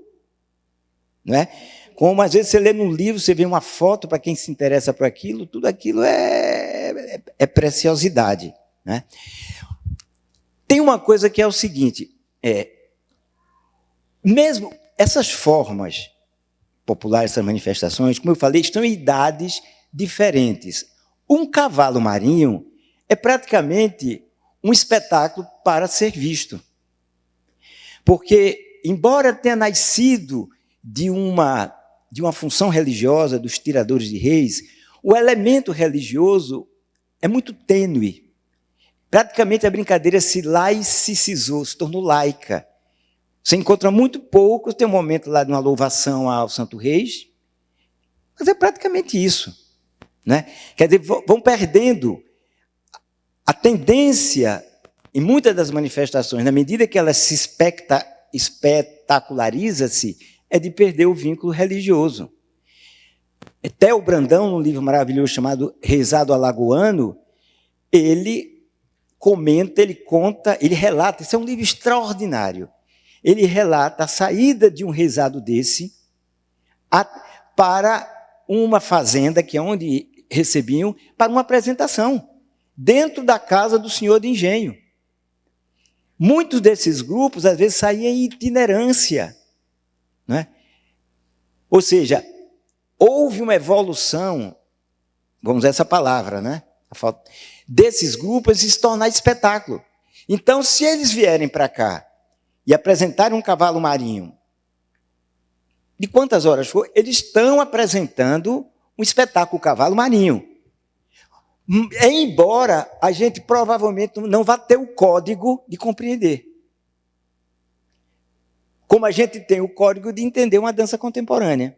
não é? Como às vezes você lê num livro, você vê uma foto, para quem se interessa por aquilo, tudo aquilo é preciosidade, né? Tem uma coisa que é o seguinte, mesmo essas formas populares, essas manifestações, como eu falei, estão em idades diferentes. Um cavalo marinho é praticamente um espetáculo para ser visto. Porque, embora tenha nascido de uma função religiosa dos tiradores de reis, o elemento religioso é muito tênue. Praticamente a brincadeira se laicizou, se tornou laica. Você encontra muito pouco, tem um momento lá de uma louvação ao Santo Reis, mas é praticamente isso, né? Quer dizer, vão perdendo a tendência, em muitas das manifestações, na medida que ela se espetaculariza-se, é de perder o vínculo religioso. Theo Brandão, num livro maravilhoso chamado Rezado Alagoano, ele comenta, ele conta, ele relata, isso é um livro extraordinário, ele relata a saída de um rezado desse para uma fazenda, que é onde recebiam, para uma apresentação, dentro da casa do senhor de engenho. Muitos desses grupos, às vezes, saíam em itinerância, né? Ou seja, houve uma evolução, vamos usar essa palavra, né? Desses grupos se tornar espetáculo. Então, se eles vierem para cá e apresentarem um cavalo marinho, de quantas horas for, eles estão apresentando um espetáculo cavalo marinho. Embora a gente provavelmente não vá ter o código de compreender. Como a gente tem o código de entender uma dança contemporânea.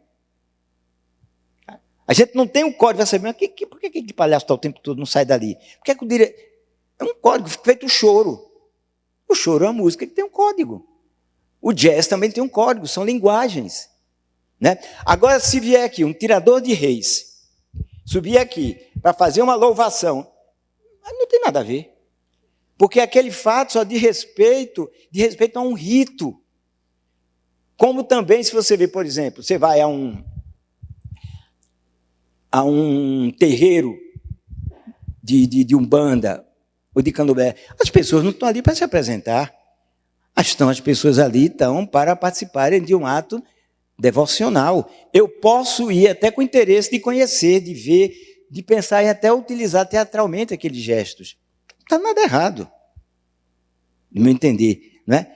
A gente não tem um código, vai saber, por que aquele palhaço está o tempo todo, não sai dali? Por que o direito... É um código feito o choro. O choro é uma música que tem um código. O jazz também tem um código, são linguagens. Né? Agora, se vier aqui um tirador de reis, subir aqui para fazer uma louvação, não tem nada a ver. Porque aquele fato só diz respeito a um rito. Como também, se você vê, por exemplo, você vai a um terreiro de Umbanda ou de Candomblé, as pessoas não estão ali para se apresentar. As pessoas ali estão para participarem de um ato devocional. Eu posso ir até com interesse de conhecer, de ver, de pensar e até utilizar teatralmente aqueles gestos. Não está nada errado, no meu entender, né?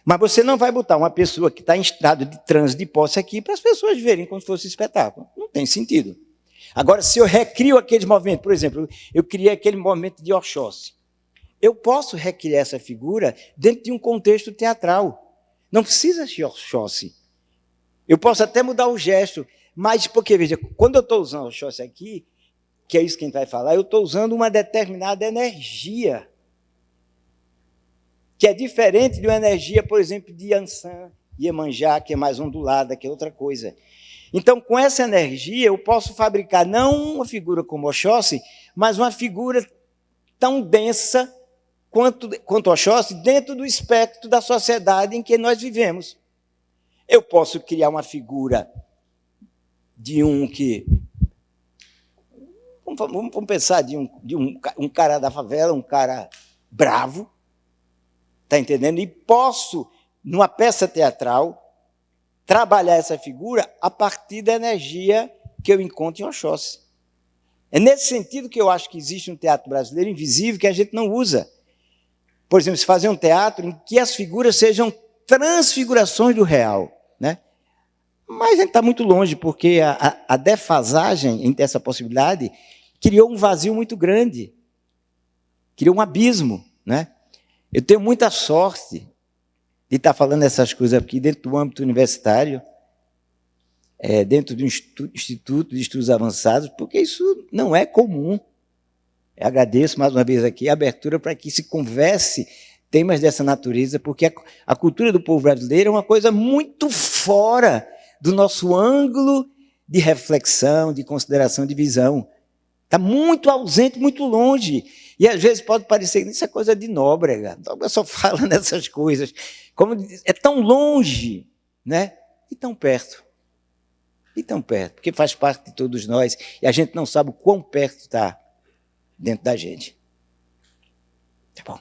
Mas você não vai botar uma pessoa que está em estado de transe, de posse aqui, para as pessoas verem como se fosse espetáculo. Não tem sentido. Agora, se eu recrio aqueles movimentos, por exemplo, eu criei aquele movimento de Oxóssi, eu posso recriar essa figura dentro de um contexto teatral. Não precisa ser Oxóssi. Eu posso até mudar o gesto, mas, porque, veja, quando eu estou usando Oxóssi aqui, que é isso que a gente vai falar, eu estou usando uma determinada energia, que é diferente de uma energia, por exemplo, de Yansan, Iemanjá, que é mais ondulada, que é outra coisa. Então, com essa energia, eu posso fabricar não uma figura como Oxóssi, mas uma figura tão densa quanto Oxóssi dentro do espectro da sociedade em que nós vivemos. Eu posso criar uma figura de um que... Vamos pensar de um cara da favela, um cara bravo, está entendendo? E posso, numa peça teatral, trabalhar essa figura a partir da energia que eu encontro em Oxóssi. É nesse sentido que eu acho que existe um teatro brasileiro invisível que a gente não usa. Por exemplo, se fazer um teatro em que as figuras sejam transfigurações do real, né? Mas a gente está muito longe, porque a defasagem entre essa possibilidade criou um vazio muito grande, criou um abismo, né? Eu tenho muita sorte de estar falando essas coisas aqui dentro do âmbito universitário, dentro do Instituto de Estudos Avançados, porque isso não é comum. Eu agradeço mais uma vez aqui a abertura para que se converse temas dessa natureza, porque a cultura do povo brasileiro é uma coisa muito fora do nosso ângulo de reflexão, de consideração, de visão. Está muito ausente, muito longe. E às vezes pode parecer que isso é coisa de Nóbrega. Nóbrega só fala nessas coisas. Como é tão longe, né? E tão perto. E tão perto, porque faz parte de todos nós. E a gente não sabe o quão perto está dentro da gente. Tá bom.